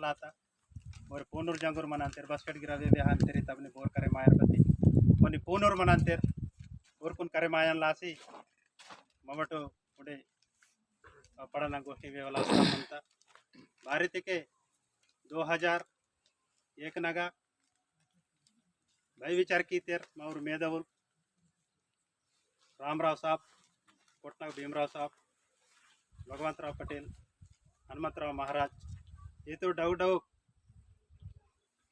बतलाता और पूनूर जंगूर मन अंतर बस्कट गिरा वे अंतरी तबने बोर करे मायर बत्ती कोनी पूनूर मन अंतर और कुन करे मायन लासी ममटो उडे पढ़ना गोष्ठी वेवला म्हणता भारत के 2001 नगा भाई विचार की तेर माउर मेधावुल रामराव साहब कोटनाग भीमराव साहब भगवंतराव पटेल हनुमंतराव महाराज ये तो डाउ डाउ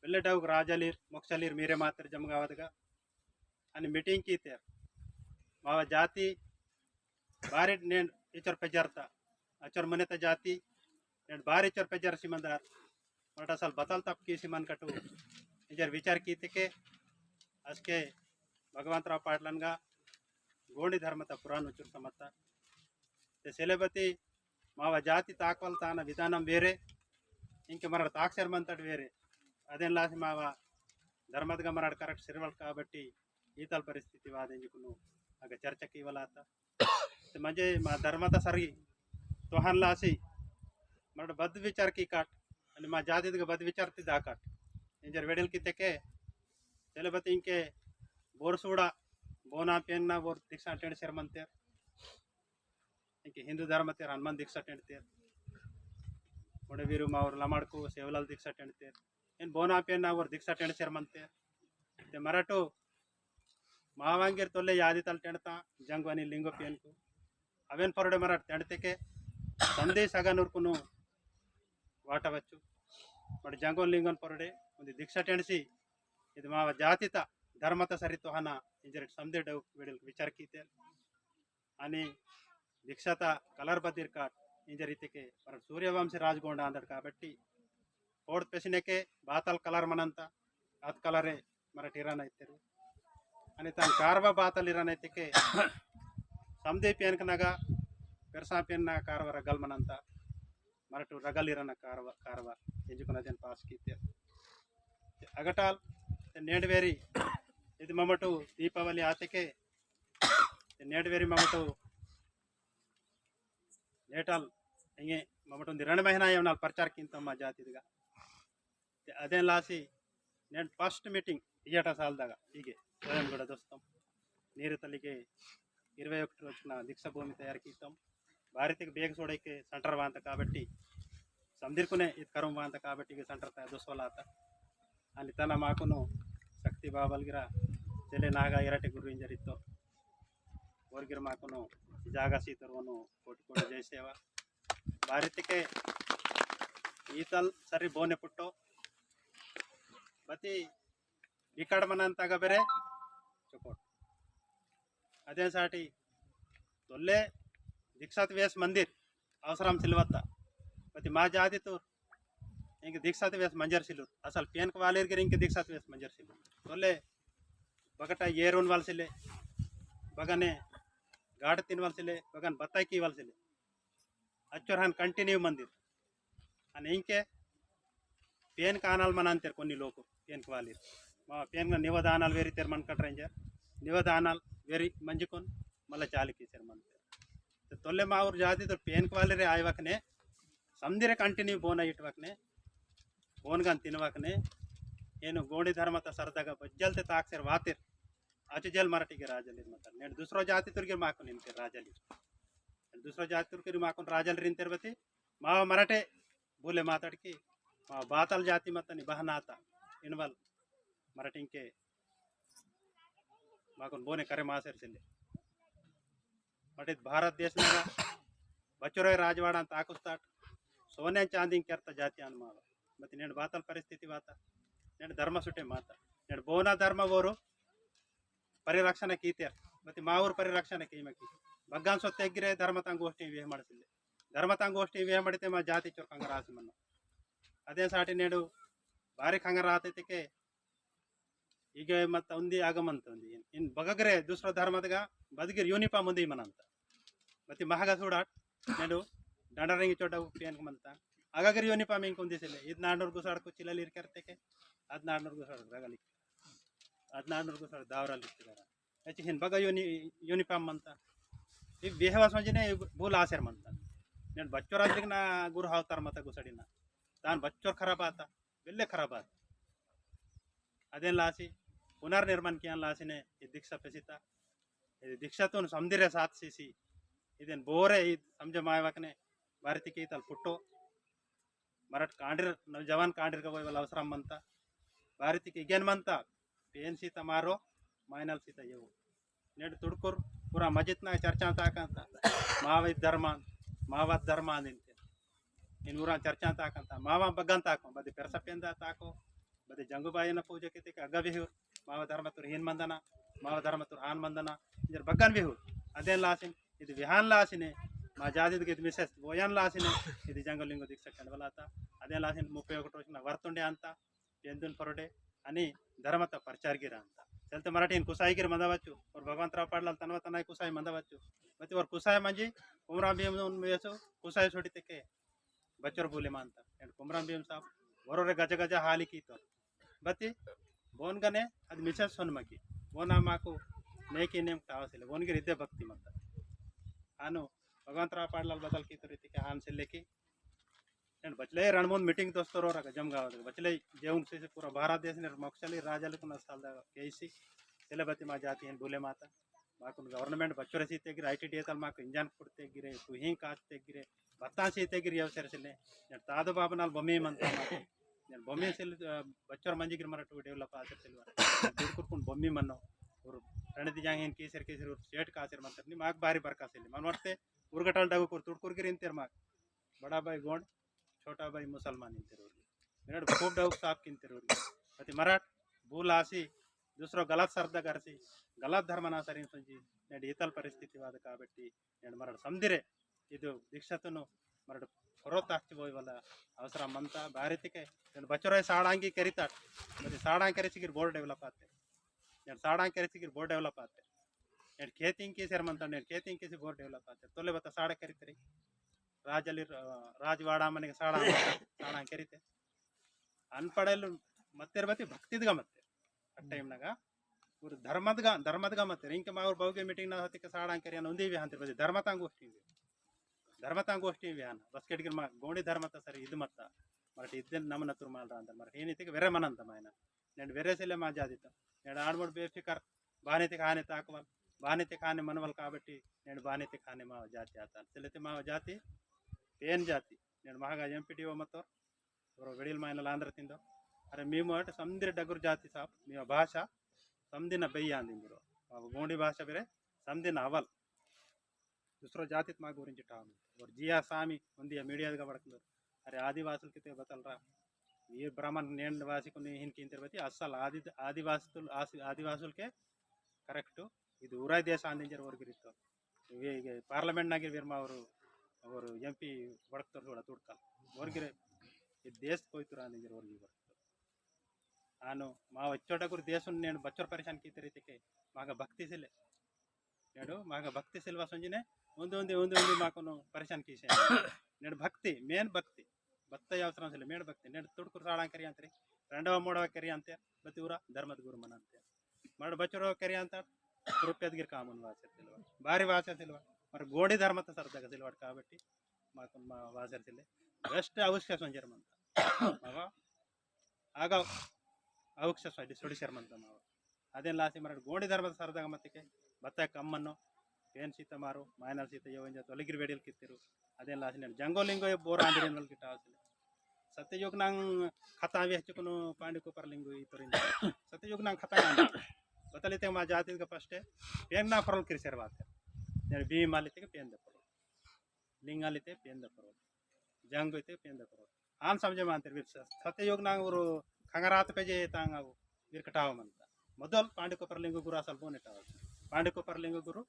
पहले डाउ राजालीर मोक्षलीर मेरे मात्र जमगावदगा आणि मीटिंग की तेर मावा जाति बारी ने इचर पेजरता अचर मनेता जाति ने बारी इचर पेजर सिमंदार मटा साल बतल तप की सिमन कटू इजर विचार की के अस्के भगवंतराव पाटलनगा गोंडी धर्मता पुराण उचुर समता ते सेलेबती मावा जाति ताकवल ताना विधानम वेरे इंके मरड ताक्षर मंतड वेरे अदेन लासी मावा धर्मदगा मरड करेक्ट सिरवल काबट्टी ईतल परिस्थिति वादेंजुकुनु अग चर्चा की वलाता ते म्हणजे मा धर्मता सरी तोहन लासी मरड बद विचार की काट आणि मा जातिदगा बद विचार ती दाकाट इंजर वेडल की तेके सेलेबती इंके बोरसूड़ा बोना पेन्ना बोर दीक्षा टेंड शर मनते इंके हिंदू धर्म तेर हनुमान दीक्षा टेंड तेर मोडे वीरु मावर लमाडको सेवलाल दीक्षा टेंड तेर इन बोना पेन्ना बोर दीक्षा टेंड शर मनते ते मराठो मावांगीर तोले यादी तल टेंडता जंगवानी लिंगो पेन को अवेन परडे मराठ टेंडते के संदेश अगनुर्कुनु वाटवच्चु बट जंगोन लिंगन परडे उंदी दीक्षा टेंडसी ಇದು ಮಾವ ಜಾತಿತ ಧರ್ಮತ ಸರಿತು ಹನ ಇಂಜರ ಸಮದೆ ಡೌ वेडल विचार कीते आणि दीक्षाता कलर बदिर काट इंजर इतिके पर सूर्यवंशी राजगोंड आंदर काबट्टी ओड पेसिनेके बातल कलर मनंता अत कलरे मराठी इरान इत्तेरू आणि तान कारवा बातल इरान इतिके समदे पेनक नगा पेरसा पेन कारवा रगल मनंता मराठू रगल इरान कारवा कारवा इंजुकुन अदेन पास कीते अगटाल नेडवेरी ఇది మమటు దీపావళి ఆతకే नेडवेरी ममटू नेटाल हिंगे ममटू रण महीना येवनाल प्रचार किंतम्मा जातिदगा अदेन लासी नेन फस्ट मीटिंग इयटा सालदागा ಹೀಗೆ ಸ್ವಯಂ ಕೂಡ ದೋಸ್ತಂ ನೀರು ತಲಿಗೆ 21 రోజున దీక్ష భూమి తయారు कीतम భారతికి ಬೇಗ ಸೋಡಕ್ಕೆ ಸೆಂಟರ್ ವಾಂತ కాబట్టి समदिरकुने ಇದು ಕರುಂ ವಾಂತ కాబట్టి ಸೆಂಟರ್ ತ ದೋಸೋಲಾತ आणि तना माकुनु शक्ति बाबलगिरा चले नागा इराटे गुरु इंजरितो ओरगिर माकुनु जागा सीतरवनु कोटि कोटि जय सेवा भारत के ईतल सरी बोने पुट्टो बती इकड़ मनंताग बेरे चुकोट अदे साटी तोल्ले दीक्षात वेस मंदिर अवसरम सिलवत्ता बती मा जाति तूर इंके दीक्षात वेस मंजर सिलूर असल पेन को वालेर गिर इंके दीक्षात वेस मंजर सिलूर तोले बगटा येरून वालसिले बगने गाड़ तीन वालसिले बगन बताई की वालसिले अच्छोरहान कंटिन्यू मंदिर आणि इंके पेन कानाल मनांतर कोनी लोक पेन को वालेर मा पेन निवदानाल वेरी तेर मन कटरेंजर निवदानाल वेरी मंजुकोन मला चालकी सर मनते तोले माऊर जाती तो पेन को वाले रे आयवकने समदिरे कंटिन्यू बोना इटवकने बोनगन तिनवकने ಏನು ಗೋಂಡಿ ಧರ್ಮತ सरदागा बज्जलते ताक्षर वातिर अचजल मराठी के राजली मत ने दूसरो जाति तुर्गे माकुन इनके राजली दूसरो जाति तुर्गे माकुन राजल रिंतेर बती माव मराठे बोले माताडकी माव बातल जाति मत नि बहनाता इनवल मराठी के माकुन बोने करे मासर सिले बट भारत देश में बचोरे राजवाड़ा ಅಂತ ಹಾಕುಸ್ತಾಟ್ सोने चांदी करता जाति अन माव मत ने बातल परिस्थिति वाता ने धर्म सुटे माता ने बोना धर्म वोरू परिरक्षण कीते मत माऊर परिरक्षण कीमकी बग्गान सोत्तेगिरे धर्मतांगोष्ठी वेह ಮಾಡಿಸಿले धर्मतांगोष्ठी वेह ಮಾಡಿते मा जाति चोर कंगरासी मन्न अदे साटी नेडु भारी कंगरातैतिके ಈಗ ಮತ್ತ ಉಂದಿ ಆಗಮಂತ ಉಂದಿ ಇನ್ ಬಗಗರೆ दूसरो धर्मदगा बदगिर यूनिफॉर्म ಉಂದಿ ಮನಂತ ಮತಿ ಮಹಗ ಸುಡಾಟ್ ನೆಡು ದಂಡರಂಗಿ ಚೋಟ ಪೇನ್ ಮಂತ आगागर यूनिफॉर्म इंक उंदिसिले इद 400 गुसाड़ को चिलल इर करते के अद 400 गुसाड़ रगली अद 400 गुसाड़ दावराल इत्तिदारा एच हिन बगा यूनिफॉर्म मंता इ बेहवास मंजिने भूल आसर मंता ने बच्चो राजलिग ना गुरु हावतार मत गुसड़िना दान बच्चों खराब आता बिल्ले खराब आता अदेन लासी पुनर्निर्माण किया लासी ने ये दीक्षा पेसिता ये दीक्षा तो समझिरे साथ सीसी इदेन बोरे समझ मायवकने भारती की तल पुट्टो मराठ कांडिर जवान कांडिर का वाला अवसरम मंता भारती की गेन मंता पेन सीता मारो माइनल सीता ये नेट तुड़कुर पूरा मजित ना चर्चा ताकंता मावत धर्म निंते इन ऊरा चर्चा ताकंता मावा बगन ताको बदे पेरसपेंदा ताको बदे जंगुबायन पूजा के अग्ग बिहु माव धर्म तुर हिन मंदना माव धर्म तुर हान मंदना जर बगन बिहु अदे लासिन ಇದು ವಿಹಾನ್ ಲಾಸಿನೆ ಮಾ ಜಾದಿಗೆ ಇದು ಮಿಸೆಸ್ ಬೋಯನ್ ಲಾಸಿನೆ ಇದು ಜಂಗಲಿಂಗು ದೀಕ್ಷಾ ಕಂಡವಲಾತ ಅದೇ ಲಾಸಿನ 31 ವರ್ಷ ವರ್ತುಂಡೆ ಅಂತ ಎಂದುನ್ ಫರೋಡೆ అని ధర్మత పరిచార్గిర ಅಂತ చల్తే మరాఠీన్ కుసాయిగిరి మందవచ్చు और भगवंतराव पाडलाल तनवा तनाय कुसाई मंदవచ్చు मते और कुसाई मंजी कुमराम भीम मेसो कुसाई छोटी के बच्चर बोले मानता एंड कुमराम भीम साहब वरोरे गज गज हाली की तो बत्ती बोन गने ಅದು ಮಿಸೆಸ್ ಸೊನ್ಮಗಿ ಬೋನ ಮಾಕು ಮೇಕಿ ನೇಮ್ ಕಾವಸಿಲ್ಲ ಬೋನ್ಗೆ ಇದ್ದೆ ಭಕ್ತಿ ಮಂತ आनो भगवंतराव पाडलाल बदल की तो रीति के हान से लेके एंड बचले रणमोन मीटिंग दोस्तों रो रहा जमगाव बचले जेउन से पूरा भारत देश ने मोक्षली राजाल को नस्ताल दा केसी सेलेबती मा जाती हैं भूले माता माकुन गवर्नमेंट बच्चों सीते गिरे आईटी तल माకు इंजन ಕೊಡ್ತೆ गिरे कुही काचते गिरे बत्ता सीते गिरे अवसर से ने तादो बाबनाल बम्मी मंता माके ने बम्मी से बच्चों मंजी गिर मरा टू डेवलप आसर सेलवा दुर्कुन बम्मी मनो और रणदी जांग इन केसर केसर स्टेट कासर मंतर नि माक बारी बरका से मन वर्ते उर्गटल डागु कुर तुडकुर गिर इंतेर माक बड़ा भाई गोंड छोटा भाई मुसलमान इंतेर मेरड खूब डाउक साफ किंतेर अति मराठ भूल आसी दूसरो गलत सर्द करसी गलत धर्मना सरी सुंजी नेड इतल परिस्थितिवाद काबट्टी नेड मरड समदिरे ಇದು ದೀಕ್ಷಾತನು ಮರಡ ಹೊರತ ಆಗ್ತಿಬೋಯ್ ವಲ್ಲ ಅವಸರ ಮಂತ ಭಾರತಿಕೆ ಬಚ್ಚರೋಯ್ ಸಾಡಾಂಗಿ ಕರಿತಾಟ್ ಮತ್ತೆ ಸಾಡಾಂಗಿ ಕರೆಸಿಗಿರ್ ಬೋರ್ಡ್ ಡೆವಲಪ್ ಆತೆ नेट साड़ांग करेसिगिर बोर्ड डेवलप आते नेट खेतिंग की सेर मंता नेट खेतिंग की बोर्ड डेवलप आते तोले बता साड़ा करीतरी राजली राजवाड़ा मने साड़ा साड़ा करीते अनपड़ेलु मत्तेर बती भक्तिदगा मत्ते आ टाइम नाग पूर धर्मदगा मत्ते इंके मावर बहुगे मीटिंग ना होती के साड़ा करी उंदी विहांतिर बती धर्मतांगोष्ठी विहान बस्केट गिर मा गोंडी धर्मता सरी इद मत्ता मरट इद्दन नमन तुर माल रा अंदर मरट ಏನಿತಿಗೆ वेरे मनंत मायना नेट वेरे सेले मा जादित नेट आडबड बेफिकर बानेते खाने ताकवल बानेते खाने मनवल काबट्टी नेट बानेते खाने मा जाति आता सेलेते मा जाति पेन जाति नेट महागा एमपीटीओ मतो और वेडिल मायनल आंध्र तिंदो अरे మేము అంటే సందిర డగురు జాతి సాబ్ మీ భాష సందిన బెయ్య అందిందిరో గోండి భాష ಬೇರೆ సందిన అవల్ दूसरो जाति मा गुరించి టామ్ और जिया सामी ఉంది మీడియాగా పడకలు अरे आदिवासी किते बतल रहा ये ब्राह्मण नेवासी को हिन की तिरबती असल आदिवासुल के करेक्ट ಇದು ಊರಾಯ ದೇಶ ಅಂದಿಂಜರ್ ವರ್ಗಿರಿತ್ತು ಈಗ ಪಾರ್ಲಿಮೆಂಟ್ ನಾಗಿರ್ ವಿರ್ಮ ಅವರು ಎಂಪಿ ಬಡಕ್ತರ್ ಕೂಡ ತುಡ್ಕಲ್ ವರ್ಗಿರೆ ಈ ದೇಶ ಕೊಯ್ತುರ ಅಂದಿಂಜರ್ ವರ್ಗಿ ಬರ್ತದೆ ನಾನು ಮಾ వచ్చోట ಗುರು ದೇಶ నేను ಬಚ್ಚರ್ ಪರೇಶಾನ್ ಕೀತೆ ರೀತಿಕೆ ಮಾಗ ಭಕ್ತಿ ಸಿಲೆ नेडु मागा भक्ति सिल्वा संजिने ಒಂದು ಮಾಕನು ಪರೇಶಾನ್ ಕೀಸೆ नेड भक्ति मेन भक्ति बत्त अवसर से मेड भक्ति नेड तुड़कुर साड़ा करी अंतरी रंडव मोड़व करी अंते बतिऊरा धर्मद गुरु मन अंते मड बचरो करी अंत रुपयद गिर कामन वासर सिल्वा भारी वासर सिल्वा मर गोडी धर्मत सरदग सिल्वाड काबट्टी माकन मा वासर सिले बेस्ट अवश्य संजर मंत मावा आग अवश्य सोडी सोडिसर मंत मावा अदेन लासी मर गोडी धर्मत सरदग मतिके बत्त कम्मनो पेन सीता मारो मायनल सीता योंजा तोलगिर वेडियल कित्तिरु अदेन लासी नेड जंगोलिंगो बोर आंदिरेन वल किटावसिले सत्ययुग नांग खता वे हचकुनु पांडे को परलिंगो इतरिन सत्ययुग नांग खता नांग बतलिते मा जाति का फस्टे पेन ना परल किरसेर बात नेड बी मालिते के पेन द परल लिंगालिते पेन द परल जंगोते पेन द परल आन समझे मानते वीर सत्ययुग नांग और खंगरात पे जे तांगाव वीर कटाव मनता ಮೊದಲ್ पांडे को परलिंगो गुरु असल बोने टाव पांडे को परलिंगो गुरु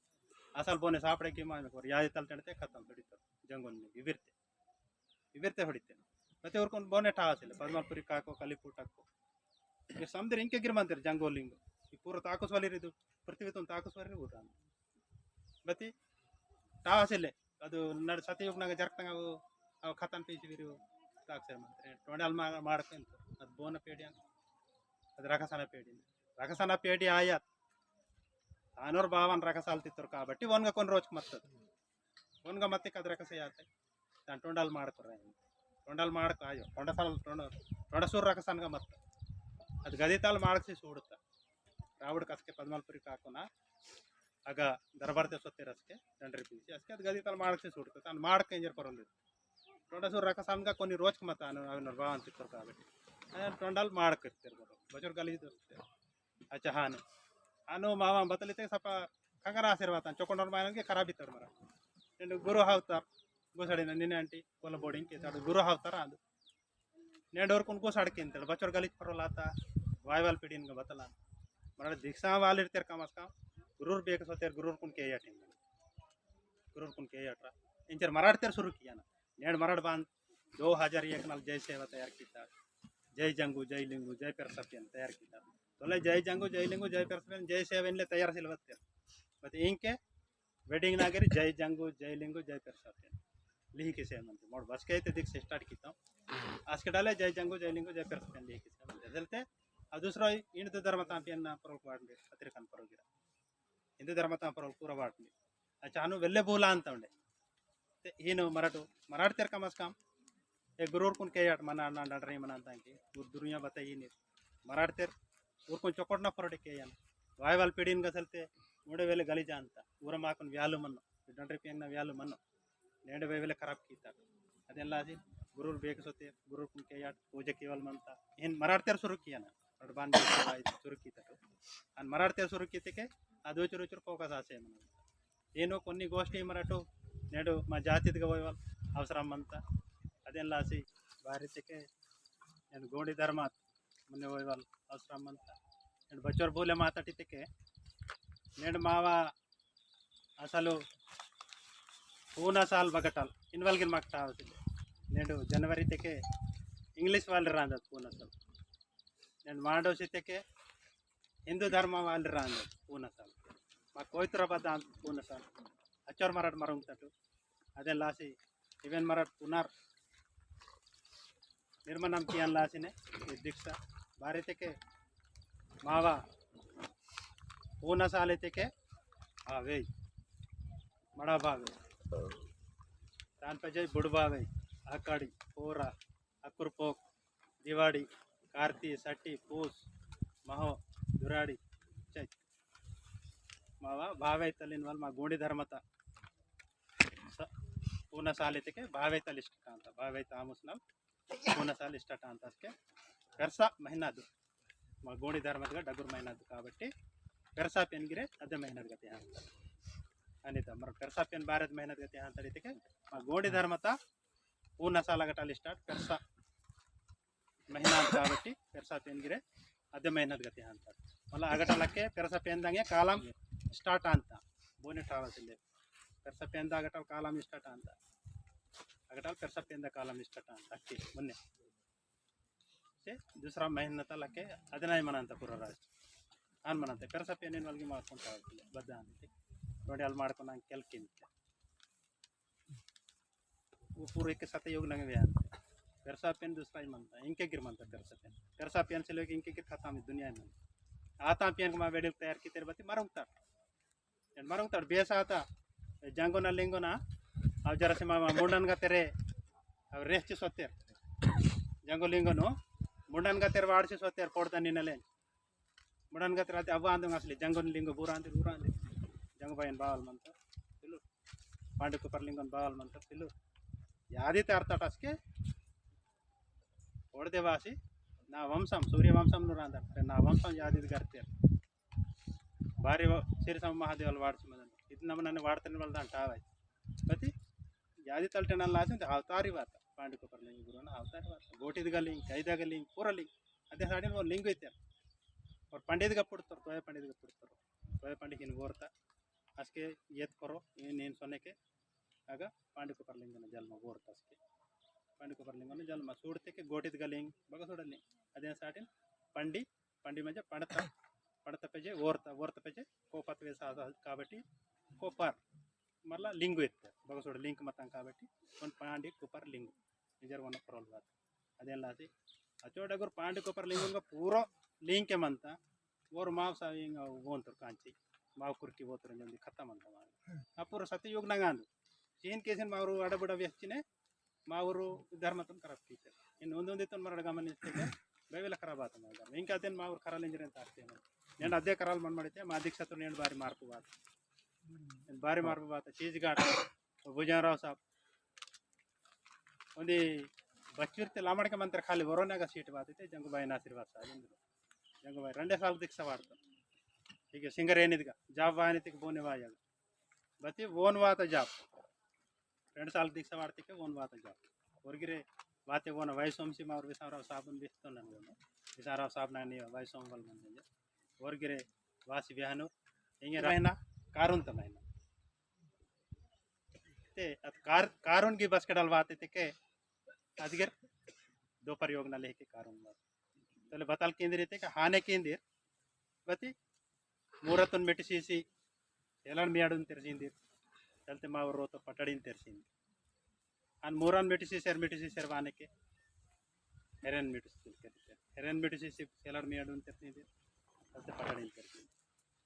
असल बोने सापड़े की मान को याद तल तणते खत्म ಹೊಡಿತ जंगल में विविरते ಹೊಡಿತೆ ಮತ್ತೆ ಅವ್ರಕೊಂಡು ಬೋನೆ ಟಾಸಿಲ್ಲ ಪದ್ಮಪುರಿ ಕಾಕೋ ಕಲಿಪುಟಕ್ಕೋ ये समदर इनके गिर मंदिर जंगोलिंग ಈ पूरा ताकस वाली रिदु पृथ्वी तो ताकस वाली होता बती ಟಾಸಿಲ್ಲ ಅದು ನಡ ಸತಿಯುಗ್ನಾಗ ಜರ್ಕಂಗ ಅವು ಖತಮ್ ಪೀಸಿವಿರು ತಾಕ್ಸರ್ ಮಂತ್ರೆ ಟೊಂಡಲ್ ಮಾಡ್ಕೊಂತ ಅದು ಬೋನ ಪೇಡಿ ಅಂತ ಅದು रकसना पेटी आयात आनोर बावन रकसालतित्तर काबट्टी वनगा कोन रोज मत्तद वनगा मत्ते कद रकसे आते तंटोंडल ಮಾಡ್ಕೊರ ತೊಂಡಲ್ ಮಾಡಕ್ಕೆ ಆಯೋ ತೊಂಡಸೂರು ರಕಸನ್ಗ ಮತ್ತೆ ಅದು ಗದಿತಾಲ್ ಮಾಡಕ್ಸಿ ಸೂಡುತ್ತ ರಾವಡ್ ಕಸ್ಕೆ ಪದ್ಮಲ್ಪುರಿ ಹಾಕೋಣ ಆಗ ದರ್ಬಾರ್ತೆ ಸೊತ್ತೆ ರಸ್ಕೆ ದಂಡ್ರಿ ಪೀಸಿ ಅಸ್ಕೆ ಅದು ಗದಿತಾಲ್ ಮಾಡಕ್ಸಿ ಸೂಡುತ್ತೆ ಅನ್ನು ಮಾಡಕ್ಕೆ ಇಂಜರ್ ಪರೊಂದಿದ್ದು ತೊಂಡಸೂರು ರಕಸನ್ಗ కొన్ని రోజుకి ಮತ್ತೆ ಅವನ ಭಾವ ಅಂತಿರ್ತಾರೆ కాబట్టి ತೊಂಡಲ್ ಮಾಡಕ್ಕೆ ಇರ್ತಿರ್ಬೋದು ಬಜೂರ್ ಗಲೀಜ್ अच्छा ಹಾನು ಮಾವ ಬತ್ತಲಿತೆ ಸ್ವಲ್ಪ ಕಂಗನ ಆಶೀರ್ವಾದ ಚೊಕೊಂಡವ್ರ ಮಾಯನಿಗೆ ಖರಾಬ್ ಇತ್ತಾರ ಮರ నేను గురు అవుతారు గోసాడిన నిన్న అంటే కొల బోర్డింగ్ కేసాడు గురు అవుతారా ಅದು నేను ఊరుకుని గోసాడికి ಅಂತಾಳೆ ಬಚ್ಚೋರ್ ಗಲೀಜ್ ಪರಲ್ಲ ಆತ ವಾಯ್ವಾಲ್ ಪಿಡಿನ್ಗೆ ಬತ್ತಲ್ಲ ಮರ ದೀಕ್ಷಾ ವಾಲ್ ಇರ್ತಾರೆ ಕಮಸ್ಕ ಗುರೂರ್ ಬೇಕು ಸೋತೇರ್ ಗುರೂರ್ ಕುನ್ ಕೇಯಾಟಿ ಗುರೂರ್ ಕುನ್ ಕೇಯಾಟ್ರ ಇಂಚರ್ ಮರಾಡ್ತೇರ್ ಶುರು ಕಿಯಾನ నేను ಮರಾಡ್ ಬಾಂದ್ 2001 ನಲ್ಲಿ ಜೈ ಸೇವಾ ತಯಾರು ಕಿತ್ತ ಜೈ ಜಂಗು ಜೈ ಲಿಂಗು ಜೈ ಪೆರ್ಸಪಿಯನ್ ತಯಾರು ಕಿತ್ತ ತೊಲೆ ಜೈ ಜಂಗು ಜೈ ಲಿಂಗು ಜೈ ಪೆರ್ಸಪಿಯನ್ ಜೈ ಸೇವೆನ್ಲೆ ತಯಾರು ಸಿಲ್ವತ್ತೆ ಮತ್ತೆ ಇಂಕೆ वेडिंग नागरी जय जंगू जय लिंगू जय पेरसापियन लिही किसे म्हणते मोड बस काय ते दिक्स स्टार्ट किता आज के डाले जय जंगू जय लिंगू जय पेरसापियन लिही किसे म्हणते चलते आ दूसरा हिंदू धर्म तांपियन ना परल वाडले अतिरकन परगिरा हिंदू धर्म तां परल पूरा वाडले अच्छा अनु वेल्ले बोला ಅಂತ ಉಂಡೆ ಏನು ಮರಾಠ್ಯರ ಕಮಸ್ಕಾಮ್ ए गुरुर कुन के याट मना ना डर मना तांकी दुनिया बताई नहीं मराठ्यर ऊर कुन चोकोट ना परडे के यान वायवाल पीढ़ीन गसलते ನೋಡೆ ವೇಲೆ ಗಲೀಜ ಅಂತ ಊರ ಮಾಕನ್ ವ್ಯಾಲು ಮಣ್ಣು ದಂಡ್ರಿ ಪಿಯಂಗ್ನ ವ್ಯಾಲು ಮಣ್ಣು ನೇಡೆ ವೇಲೆ ಖರಾಬ್ ಕೀತಾಗ ಅದೆಲ್ಲ ಅದಿ ಗುರುರ್ ಬೇಕು ಸೊತೆ ಗುರುರ್ ಕುಂಕೆ ಯಾಟ್ ಪೂಜೆ ಕೇವಲ್ ಮಂತ ಏನ್ ಮರಾಠ್ಯರ ಸುರುಕಿಯನ ಅಡ್ ಬಾನ್ ಸುರುಕಿತರು ಅನ್ ಮರಾಠ್ಯರ ಸುರುಕಿತಕ್ಕೆ ಅದು ಚುರು ಚುರು ಫೋಕಸ್ ಆಸೆ మన ಏನೋ కొన్ని గోష్ఠి మరటు నేడు మా జాతిదిగా పోయేవాళ్ళు అవసరం అంతా ಅದೆಲ್ಲ ಆಸಿ ಭಾರತಕ್ಕೆ నేను ಗೋಡಿ ಧರ್ಮ ಮೊನ್ನೆ ಹೋಯ್ವಲ್ ಅವಸರಂ ಅಂತ నేను ಬಚ್ಚೋರ್ ಬೋಲೆ ಮಾತಾಡಿದ್ದಕ್ಕೆ నేను మావ అసలు పూనా సాల్ బగటాల్ ఇన్వాల్గిన్ మాకు తావుతుంది నేను ಜನವರಿ ತೆಕೆ ಇಂಗ್ಲೀಷ್ వాళ్ళు రాందదు పూనా సాల్ నేను మాండోసి ತೆಕೆ ಹಿಂದೂ ಧರ್ಮ వాళ్ళు రాందదు పూనా సాల్ మా కోయిత్ర బద్ద పూనా సాల్ అచ్చోర్ మరాఠ మరంతటు అదే లాసి ఈవెన్ మరాఠ పునర్ ನಿರ್ಮಾಣಂ ಕಿಯನ್ ಲಾಸಿನೆ ದೀಕ್ಷ ಭಾರಿ ತೆಕೆ ಮಾವ पूना साले तेके आवे बड़ा भावे तान पे जय बुड़ भावे आकाड़ी पोरा अकुरपोक दिवाड़ी कार्ती सट्टी पूस महो दुराड़ी चैत मावा भावे तलिन वाल मा गोंडी धर्मता पूना साले तेके भावे तलिष्ट कांता भावे तामुस नव पूना साल इष्ट कांता के कर्सा महीना दु मा गोंडी धर्मतगा डगुर महीना दु काबट्टी पेरसापियन गिरे अदे मेहनत गति ಅಂತ ಅನಿತ ಮರ ಪೆರ್ಸಾಪಿಯನ್ ಭಾರತ मेहनत गति ಅಂತ ರೀತಿಗೆ ಗೋಡಿ ಧರ್ಮತ పూర్ణ సాలగటాలి స్టార్ట్ పెర్సా मेहनत కాబట్టి పెర్సాపియన్ గిరే అదే मेहनत गति ಅಂತ మళ్ళీ అగటలಕ್ಕೆ పెర్సాపియన్ దంగే కాలం స్టార్ట్ ಅಂತ ಬೋನೆ ಟಾವಸಿಲೆ పెర్సాపియన్ ದಾಗಟಲ್ ಕಾಲಂ ಸ್ಟಾರ್ಟ್ ಅಂತ ಅಗಟಲ್ పెర్సాపియన్ ದ ಕಾಲಂ ಸ್ಟಾರ್ಟ್ ಅಂತ ಅಕ್ಕಿ ಮೊನ್ನೆ दूसरा मेहनत लಕ್ಕೆ ಅದನೇ ಮನ ಅಂತ ಪೂರ ರಾಜ್ ಆನ್ ಮನಂತೆ ಪೆರ್ಸಾಪಿಯನ್ ಏನ್ವಲ್ಗೆ ಮಾಡ್ಕೊಂತ ಹೋಗ್ತಿಲ್ಲ ಬದ್ದ ಅಂತ ನೋಡಿ ಅಲ್ಲಿ ಮಾಡ್ಕೊಂಡು ನಂಗೆ ಕೆಲ್ಕಿಂತೆ ಪೂರಕ್ಕೆ ಸತयोग ನಂಗೆ ಅಂತ ಪೆರ್ಸಾಪಿಯನ್ दूसरा मनता इनके गिर मनता पेरसापियन से लोग इनके गिर खत्म है दुनिया में आता पियन मा वेडिंग तैयार की तेरे बती मरुंगता बेस आता जंगो ना लिंगो ना अब जरा से मामा मुंडन का तेरे अब रेस्ट सोतेर जंगो लिंगो नो मुंडन का तेरे वाड़ से सोतेर पोड़ता निनले मुंडन का तेरे अब आंदो असली जंगो लिंगो पूरा आंदे जंगो बायन बावल मनता पिल्लू पांडे कुपर लिंगन बावल मनता पिल्लू यादी तारता के ओडदेवासी ना वंशम सूर्य वंशम नुरांद ना वंशम यादी करते भारी श्री सम महादेव वाड़स इतना नन्ने वाड़तने वाल आवाज बती यादी तलटेन लासी अवतारी बात पांडे कुपर लिंग गुरु अवतारी बात गोटिद लिंग कैदा लिंग पूरा लिंग अदे साड़ी वो लिंग ऐते और पंडित का पुड़तर तोय पंडित इन गोरता असके येत करो इन सोने के आग पांडे कुपर लिंग जन्म गोरता असके पांडे कुपर लिंग जन्म सूड़ते के गोटिद लिंग बग सूडली अदे साटी पंडी पंडी म्हणजे पड़ता पेजे ओरता पेजे कोपत वेसा काबट्टी कोपर मल्ला लिंगु इत्ते बग सूड लिंक मतंग काबट्टी वन पांडी कुपर लिंग निजर वन परल बात अदे लासी अचोडगुर पांडी कुपर लिंग पूरा लिंक के मनता और माव सा इंग वोंतर कांची माव कुर्की वोतर जल्दी खत्म अंत पूरा सत्ययुग नंगांदु चीन केसिन मावरू अडबुड व्यक्तिने మా ఊరు ధర్మతం ఖరాబ్ कीते इन ಒಂದೊಂದಿತ್ತು ಮರಡ ಗಮನಿಸ್ತಿದ್ದೆ ಬೇವೆಲ್ಲ ಖರಾಬ್ ಆತ ಮಗ ಇಂಕ ಅದೇನು మా ఊరు ಖರಾಲ್ ಇಂಜಿನ್ ಅಂತ ಆಗ್ತೇನೆ నేను ಅದೇ ಖರಾಲ್ ಮನ್ ಮಾಡಿದ್ದೆ మా దీక్షతో నేను ಭಾರಿ ಮಾರ್ಪು ಬಾತ ಭಾರಿ ಮಾರ್ಪು ಬಾತ ಚೀಜ್ ಘಾಟ್ ಭುಜಂಗರಾವ್ ಸಾಬ್ ಒಂದು ಬಚ್ಚಿರ್ತೆ लामड़के मंत्र खाली वरोनाಗ सीट ಬಾತಿತ್ತೆ ಜಂಗುಬಾಯಿ ಆಶೀರ್ವಾದ ಸಾಗಿಂದ್ರು ಜಂಗುಬಾಯಿ ರಂಡೆ ಸಾಲ್ ದಿಕ್ಷ ವಾಡ್ತು ಈಗ ಸಿಂಗರ್ ಏನಿದ್ಗ ಜಾಬ್ ವಾನಿತಿಗೆ ಬೋನೆ ವಾಯಾಗ ಬತ್ತಿ ಓನ್ ವಾತ ಜಾಬ್ 2 साल दीक्षा वार्तिके ओन वात जाब ಹೊರಗಿರೆ ವಾತೆ ಓನ ವೈಸೋಂಸಿ ಮಾವ್ರ ವಿಸಾರಾವ್ ಸಾಬನ್ ಬಿಸ್ತು ನನಗೆ ವಿಸಾರಾವ್ ಸಾಬ್ ನಾನಿ ವೈಸೋಂವಲ್ ಮಂದೆ ಹೊರಗಿರೆ ವಾಸಿ ವ್ಯಾನು ಹಿಂಗೆ ರೈನಾ ಕಾರುನ್ ತಮೈನ ते कारून की बस के डलवाते थे के अधगर दोपहर योग न लेके कारून चले बताल केंद्र थे कि हाने केंद्र बती मूरतन मेटिसीसी एलन मियाडन तेरसिंदिर चलते मावर रो तो पटड़ीन तेरसिंद अन मूरन मेटिसीसर वाने के हेरन मेटिसीसी एलन मियाडन तेरसिंदिर चलते पटड़ीन तेरसिंद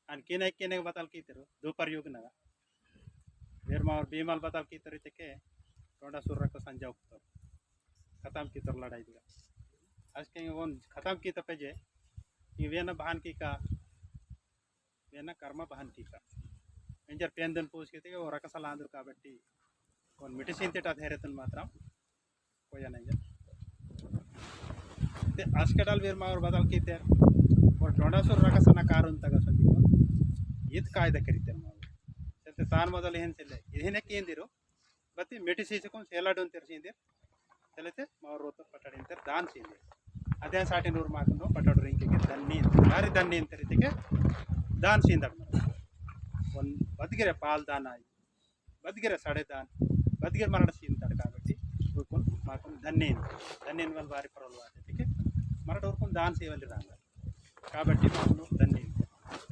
अन केने बताल की तेरो दोपहर योग नगा वेरमावर भीमाल बताल की तरी के टोंडा सुर्रा को संजा उगतो खत्म की तर लड़ाई दिया आज के वो खत्म की तपे जे ये वेना बहन की का वेना कर्मा बहन की का इंजर पेंदन पूछ के थे वो रकसल आंध्र का बट्टी कौन मेडिसिन तेटा धेरतन मात्रा कोई नहीं ते आज के डाल वेरमावर बताल की तेर और टोंडा सुर्रा का सना कारुन तक संजी को ईद कायदा करीते तान ಮೊದಲು ಏನು ಸಿಲ್ಲ ಇದನ್ನೇ ಕೇಂದಿರು ಬತ್ತಿ ಮೆಟಿಸಿಸಿಕೊಂಡು ಸೇಲಾಡೋನ್ ತೆರ್ಸಿಂದಿರ್ ತಲೆತೆ ಮಾವರೋತ ಪಟಾಡಿ ಅಂತ ದಾನ್ ಸಿಂದಿರ್ ಅದೇ ಸಾಟಿ ನೂರು ಮಾಕಂದು ಪಟಾಡು ರಿಂಕಿಗೆ ದನ್ನಿ ಯಾರಿ ದನ್ನಿ ಅಂತ ರೀತಿಗೆ ದಾನ್ ಸಿಂದಡ್ ಒಂದು ಬದ್ಗಿರೆ ಪಾಲ್ ದಾನ ಆಯ್ತು ಬದ್ಗಿರೆ ಸಡೆ ದಾನ್ ಬದ್ಗಿರೆ ಮರಣ ಸಿಂದಡ್ కాబట్టి ఊరుకొని మాకు దన్ని వల్ల భారీ పరవలు వాటికి మరణ ఊరుకొని దాన్ సేవలు రాంగ కాబట్టి మాకు దన్ని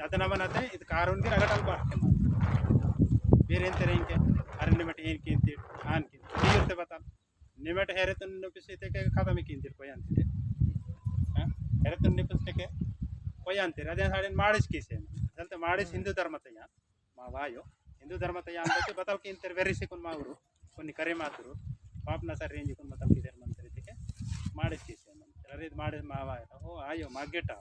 చదనమనతే ఇది కారుంది రగటలు బాటే ಬೇರೆ ಎಂತಾರೆ ಹಿಂಗೆ ಅರೆ ನಿಮಟ ಏನು ಕಿಂತಿ ಹಾನ್ ಕಿಂತಿ ಇರುತ್ತೆ ಬತ್ತಾನ ನಿಮಟ ಹೆರೆತನ್ ನಿಪಿಸಿತಕ್ಕೆ ಖಾತಮಿ ಕಿಂತಿರ್ ಕೊಯ್ ಅಂತೀರಿ ಹಾಂ ಹೆರೆತನ್ ನಿಪಿಸ್ತಕ್ಕೆ ಕೊಯ್ ಅಂತೀರಿ ಅದೇ ಸಾಡಿನ ಮಾಡಿಸ್ ಕೀಸೆ ಅದಂತೆ ಮಾಡಿಸ್ ಹಿಂದೂ ಧರ್ಮತಯ್ಯ మా వాయో హిందూ ధర్మతయ్య అంటే బతల్ కింతర్ వెర్రిసికుని మా ఊరు కొన్ని కరే మాతురు పాపన సర్ రేంజికుని బతల్ కిదర్ మంతరితికే ಮಾಡಿಸ್ ಕೀಸೆ ಅರೆ ಇದು ಮಾಡಿಸ್ మా వాయో ಓ ಆಯೋ ಮಾಗೆಟ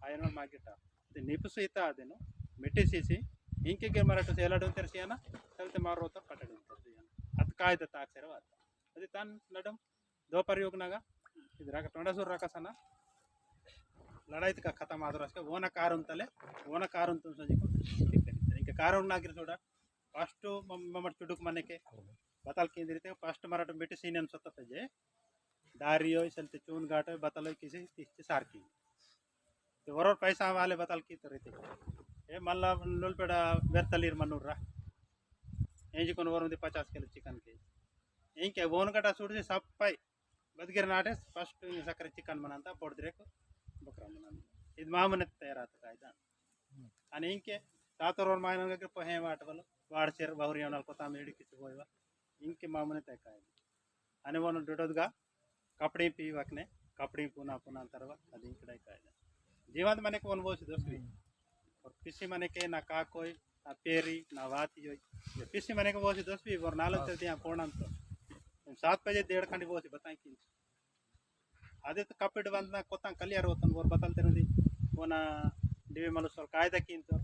ಆಯನ ಮಾಗೆಟ ಇದು ನಿಪಿಸಿತ ಅದೇನು ಮೆಟ್ಟಿಸಿಸಿ इंके मराठ सेलाडून तेरसियाना चलते मारो तो पटाडून तेरसियाना अत कायदा ताक्षर वात अदे तान नडम दोपहर योग नागा इधर का टोंडा सुर राकसना लड़ाई का खत्म आदर उसके ओना कारुन तले ओना कारुन तुम सजी को इंके कारुन नागिर सोडा फर्स्ट ममट चुडुक मने के बताल केंद्रित फर्स्ट मराठ बेटे सीनियन सत्ता जे दारियो चलते चून घाट बतालो किसी तिस्ती सारकी तो वरोर पैसा वाले बताल की तरह ए मल्ला नोलपेड़ बेरतलीर मनूर्रा एंजुకొని वरुंदी 50 किलो चिकन के इंके ओन कटा सुड़ी सप्पाई बदगिर नाटे फस्ट सकरे चिकन मनंता पोडद्रेक बकरा मनंता ಇದು ಮಾಮನೆ ತಯಾರಾತ ಕಾಯ್ದಾ आणि इंके तातोर मायनंग के पहे वाटवल वाडसेर बहुरियनल कोता मेडी किच होयवा इंके मामने तय कायदा आणि वन डोडोदगा कपड़े पीवकने कपड़े पुना पुना तरवा ಅದು ಇಂಕಡೆ ಕಾಯ್ದಾ जीवंत मने को अनुभव दोस्ती और पिसी मने के ना का कोई ना पेरी ना वाती जो पिसी मने को बोसी दोस्ती और नालक चलते हैं पोणन तो 7 बजे 1.5 घंटे बोसी बताएं कि आधे तो कपड़ बंदना कोता कलियर होतन और बतलते रही वोना डिवे मलुसर कायदा किन तो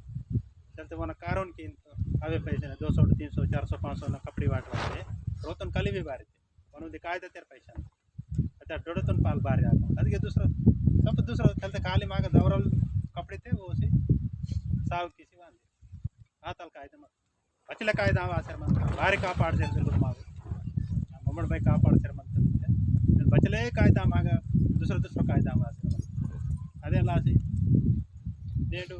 चलते वोना कारोन किन तो अवे पैसे 200 300 400 500 ना कपड़ी वाट वाटे रोतन कली भी बारे थे वनु कायदा तेर पैसा अच्छा डोडतन पाल बारे आगा ಅದಕ್ಕೆ दूसरा चलते खाली मांग दौरल कपड़े थे वो सी साव किसी वाले आतल कायदा मत बचले कायदा आसर मत भारी कापाड़ से सुलभ मांग मम्मड़ भाई कापाड़ से मत बचले कायदा मांग दूसरा कायदा आसर मत अदे लासी नेडू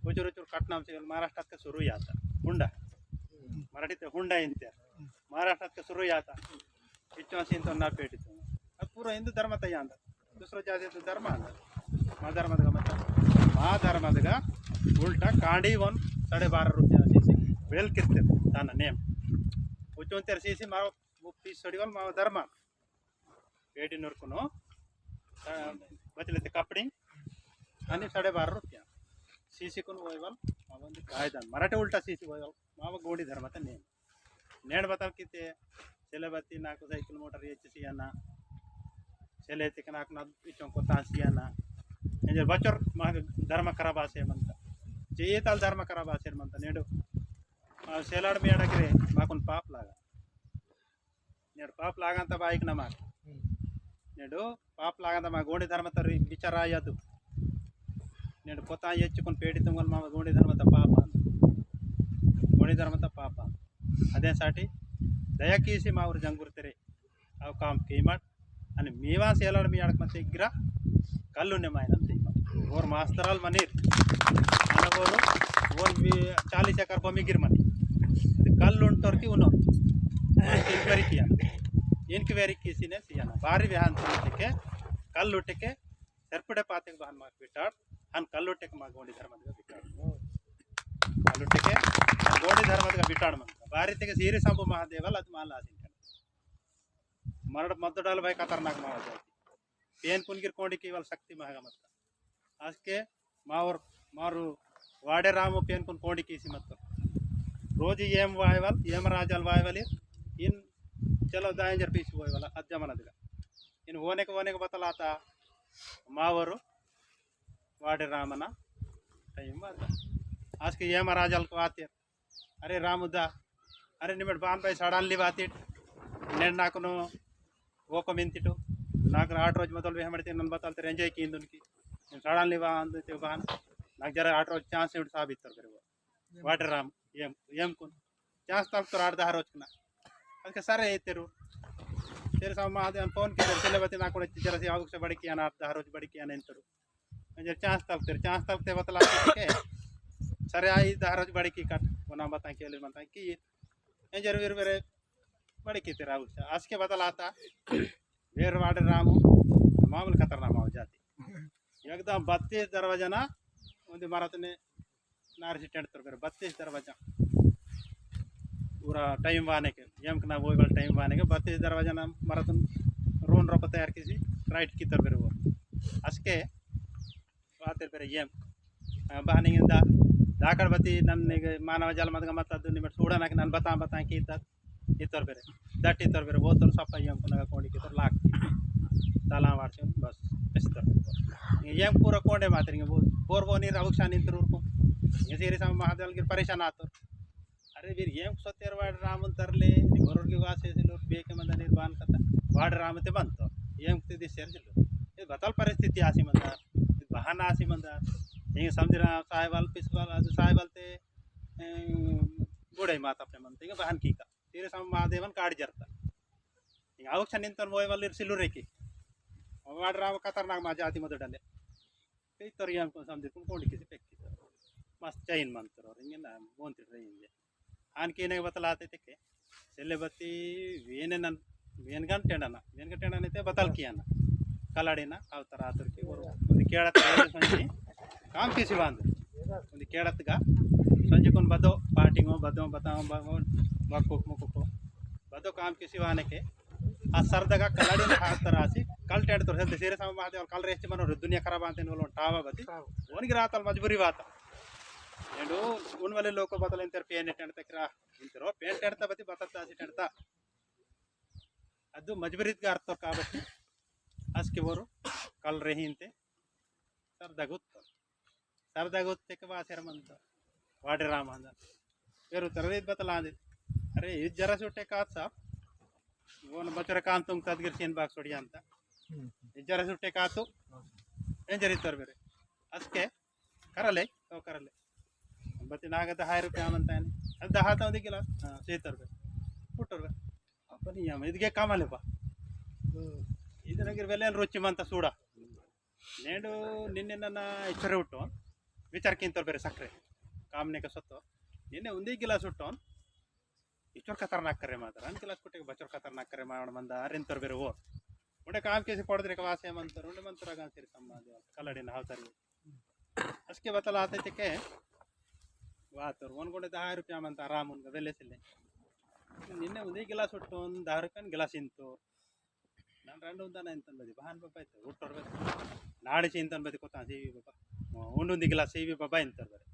कुछ कटना से महाराष्ट्र का शुरू ही आता हुंडा मराठी ते हुंडा इंते महाराष्ट्र का शुरू ही आता इच्छा सीन तो ना पेटी तो अब पूरा हिंदू धर्म तैयार अंदर दूसरा जाति तो धर्म अंदर मा धर्म का उल्टा कांडी 12.5 रुपया सीसी बेल कितने ताना नेम उच्चों तेरे सीसी मारो वो पीस सड़ीवल मारो धर्म पेटी नूरकुनो बचले थे कपड़ी अनि 12.5 रुपया सीसी कुन वोयवल मावंदी कायदा मराठी उल्टा सीसी वोयवल माव गोडी धर्म ता नेम నేను బతాల్ కితే చెలే బతి నాకు సైకిల్ మోటార్ ఇచ్చేసి అన్న చెలే తిక నాకు ఇచ్చం కొత్త ఆసి అన్న నేను బచ్చర్ మా ధర్మ ఖరాబ్ ఆసేమంత చేతాల్ ధర్మ ఖరాబ్ ఆసేమంత నేడు సెలాడ్ మీ అడగరే మాకు పాప్ లాగా నేడు పాప్ లాగంత బాయిక్ నా మాకు నేడు పాప్ లాగంత మా గోండి ధర్మత బిచరాయదు నేను కొత్త ಹೆಚ್ಚುಕೊಂಡು ಪೇಡಿತಂಗಲ್ ಮಾವ ಗೋಣಿ ಧರ್ಮದ ಪಾಪ ಗೋಣಿ ಧರ್ಮದ ಪಾಪ ಅದೇ ಸಾಟಿ ದಯಕೀಸಿ ಮಾವ್ರು ಜಂಗುರ್ತಾರೆ ಅವು ಕಾಮ್ ಕೀಮಾಟ್ అని మీవా సేలాడు మీ ఆడక మధ్య దగ్గర కళ్ళు ఉన్నాయి మా ఆయన ఓర్ మాస్తరాలు మనీర్ అనగోరు ఓన్ 40 ఎకర్ భూమి గిర్మని అది కళ్ళు ఉంటోర్కి ఉన్నోರು ಇನ್ಕ್ವೈರಿಗೆ ಇನ್ಕ್ವೈರಿಗೆ ಸಿನೆ ಸಿಯನ ಬಾರಿ ವ್ಯಾನ್ ತುಕ್ಕೆ ಕಲ್ಲು ಉಟ್ಟಕ್ಕೆ ಸರ್ಪಡೆ ಪಾತೆಗೆ ಬಾನ್ ಮಾಕ್ ಬಿಟ್ಟಾಡ್ ಹನ್ ಕಲ್ಲುಟ್ಟೆಗೆ ಮಾ ಗೋಂಡಿ ಧರ್ಮದ ಬಿಟ್ಟಾಡು ಕಲ್ಲುಟ್ಟೆಗೆ ಗೋಂಡಿ ಧರ್ಮದ ಬಿಟ್ಟಾಡು ಮಂತ ಬಾರಿತೆಗೆ ಸೀರೆ ಸಂಬು ಮಹಾದೇವಲ್ ಅದು ಮಾಲ ಆಸಿಂಟ ಮರಡ ಮದ್ದಡಾಲ್ ಬೈ ಖತರ್ನಾಕ್ ಮಾವ ಜಾತಿ पेन पुनगिर कोंडी की वाल शक्ति महागा मत आज के मारू वाडे रामो पेन पुन कोंडी की सी मत रोज येम वायवल येम राजल वायवल इन चलो दायंजर पीस वायवल अज्जमन दिगा इन होने के बतलाता मावरू वाडे रामना टाइम बात आज के येम राजल को आते अरे रामुदा अरे निमट बान भाई सड़ाल ली बात నేను నాకు ఓక మెంతిటు నాకు 8 రోజు మొదలు వేమడితే నన్ను బతాల్తారు ఎంజాయ్ కింద ఉనికి నేను సడన్లీ బా అంతే బాన్ నాకు జర 8 రోజు ಚಾನ್ಸ್ ಇಟ್ಟು ಸಾಬಿತ್ತಾರೆ ಕರೆವ ವಾಟರ್ ರಾಮ್ ಏಮ್ ಕುನ್ ಚಾನ್ಸ್ ತಲ್ತಾರೆ 8 రోజుನ ಅದಕ್ಕೆ ಸರಿ ಐತೆರು तेरे सामने आदे फोन की चले बते ना को जरा से आवश्यक बड़ी किया ना 10 రోజు बड़ी किया नेंतರು जर ಚಾನ್ಸ್ तलते बतलाते के सरे आई 10 రోజు बड़ी की कट वना बता के ले बता की जर वेरे बड़ी की तेरा आज के बतलाता वेर वाडे रामू मामूल खतरनाक हो जाती एकदम 32 दरवाजा ना ಒಂದು ಮಾರತನೆ नारसी टेंट तर 32 दरवाजा पूरा टाइम वाने के यम कना वो वाला टाइम वाने के 32 दरवाजा ना मारतन रोन रोप तैयार किसी राइट की तर वो असके बातेर बेरे यम बहानिंग दाकड़ बती नन्ने मानव जल मत मत निमट सूड़ा ना नन बता की इतर बेरे दट इतर बेरे वो तर सप्पा यम कना कोंडी की तर लाख ताला वार्चे बस इस्तर यम पूरा कोंडे मातरिंग बोर वो नीर अवक्षान इंतर उरको ये सीरी सम महादेव गिर परेशान आतो अरे वीर यम सोतेर वाड रामन तरले नि गोरर की वासे से लोग बेके मंद निर्माण करता वाड रामते बनतो यम ते दिसेर जिलो ये बतल परिस्थिति आसी मंदा बहाना आसी मंदा ये समझरा साहेबाल पिसवाल साहेबाल ते गोड़े माता अपने मनते बहन की का तेरे सम महादेवन काट जरता अवक्षान इंतर मोय वाली सिलु रेकी वाड राम खतरनाक मा जाती मत डले कई तर यम को समझ को कोंडी किसी पेक की मस्त चैन मंत्र और इंगे ना बोंति रेंजे आन के ने बतलाते थे के सेले बत्ती वेन गन टेंडना ते बतल किया ना कलाड़ेना अवतर आतर की और ಒಂದು ಕೇಳತ್ತ ಸಂಜೆ काम किसी बांध ಒಂದು ಕೇಳತ್ತಗ ಸಂಜೆ कोन बदो पार्टिंग बदो बताओ मक्को मुक्को बदो काम किसी वाने के आ सरदगा कलाड़ी हातर आसी कल टेंड तो हेल्थ सीरियस महादेव कल रेस्ट मन दुनिया खराब अंत टावा बती ओनिगे रातल मजबूरी बात एंडू उन वाले लोग को बतल इंतर पेन टेंड तक रा इंतरो पेन टेंड ता बती बतता आसी टेंड ता ಅದು ಮಜಬೂರಿದ ಅರ್ಥ కాబట్టి ಆಸ್ಕೆ ವರು ಕಲ್ ರಹಿಂತೆ सरदागुत्ते के बासेर मंत वाडे राम अंद वेरू तरदीत बतलांदे अरे इज जरा सुट्टे कात साहब वो न बचर काम तुम तदगिर सीन बाग सोड़ी अंत इज जरा सुट्टे कातु एं जरी तर बेरे अस्के करले तो करले बत्ती नाग 10 रुपया मंताने अब 10 ता दिला सेतर बे पुटर बे अपनी यम इदगे कामले बा ಇದನಗಿರ ಬೆಲೆ ರುಚಿ ಮಂತ ಸೂಡ ನೇಡು ನಿನ್ನೆ ನನ್ನ ಎಚ್ಚರ ಉಟ್ಟು ವಿಚಾರಕ್ಕಿಂತ ಬೇರೆ ಸಕ್ಕರೆ ಕಾಮನೆ ಸತ್ತು ನಿನ್ನೆ ಒಂದೇ ಗಿಲಾಸ್ ಉಟ್ಟು ಇಚ್ಚರ್ ಖತರ್ನಾಕ್ ಕರೆ ಮಾತ್ರ ಅನ್ ಗಿಲಾಸ್ ಕೊಟ್ಟಿಗೆ ಬಚ್ಚರ್ ಖತರ್ನಾಕ್ ಕರೆ ಮಾಡ ಬಂದ ಅರೆಂತರ್ ಬೇರೆ ಓ ಉಂಡೆ ಕಾಮ್ ಕೇಸಿ ಕೊಡದ್ರೆ ವಾಸೆ ಮಂತರ ಉಂಡೆ ಮಂತರ ಗಾಂಸಿರಿ ಸಂಬಂಧ ಕಲ್ಲಡಿನ ಹಾವ್ತಾರಿ ಅಸ್ಕೆ ಬತಲಾತೆ ತೆ ವಾತರ್ ಒಂದ್ಗೊಂಡೆ 10 ರೂಪಾಯಿ ಮಂತ ಆರಾಮ್ ಉನ್ಗ ಬೆಲೆಸಿಲ್ಲ ನಿನ್ನೆ ಒಂದೇ ಗಿಲಾಸ್ ಉಟ್ಟು 10 ರೂಪಾಯಿ ಗಿಲಾಸ್ ಇಂತು ನಾನು ರಂಡು ಅಂತಾನೆ ಅಂತಂಬದಿ ಬಹಾನ್ ಬಾಬಾ ಆಯ್ತು ಹುಟ್ಟೋರ್ಬೇಕು ನಾಡಿಸಿ ಅಂತಂಬದಿ ಕೊತ್ತ ಸಿ ವಿ ಬಾಬಾ ಒಂದೊಂದು ಗಿಲಾಸ್ ಸಿ ವಿ ಬಾಬಾ ಇಂತಾರೆ ಬೇರೆ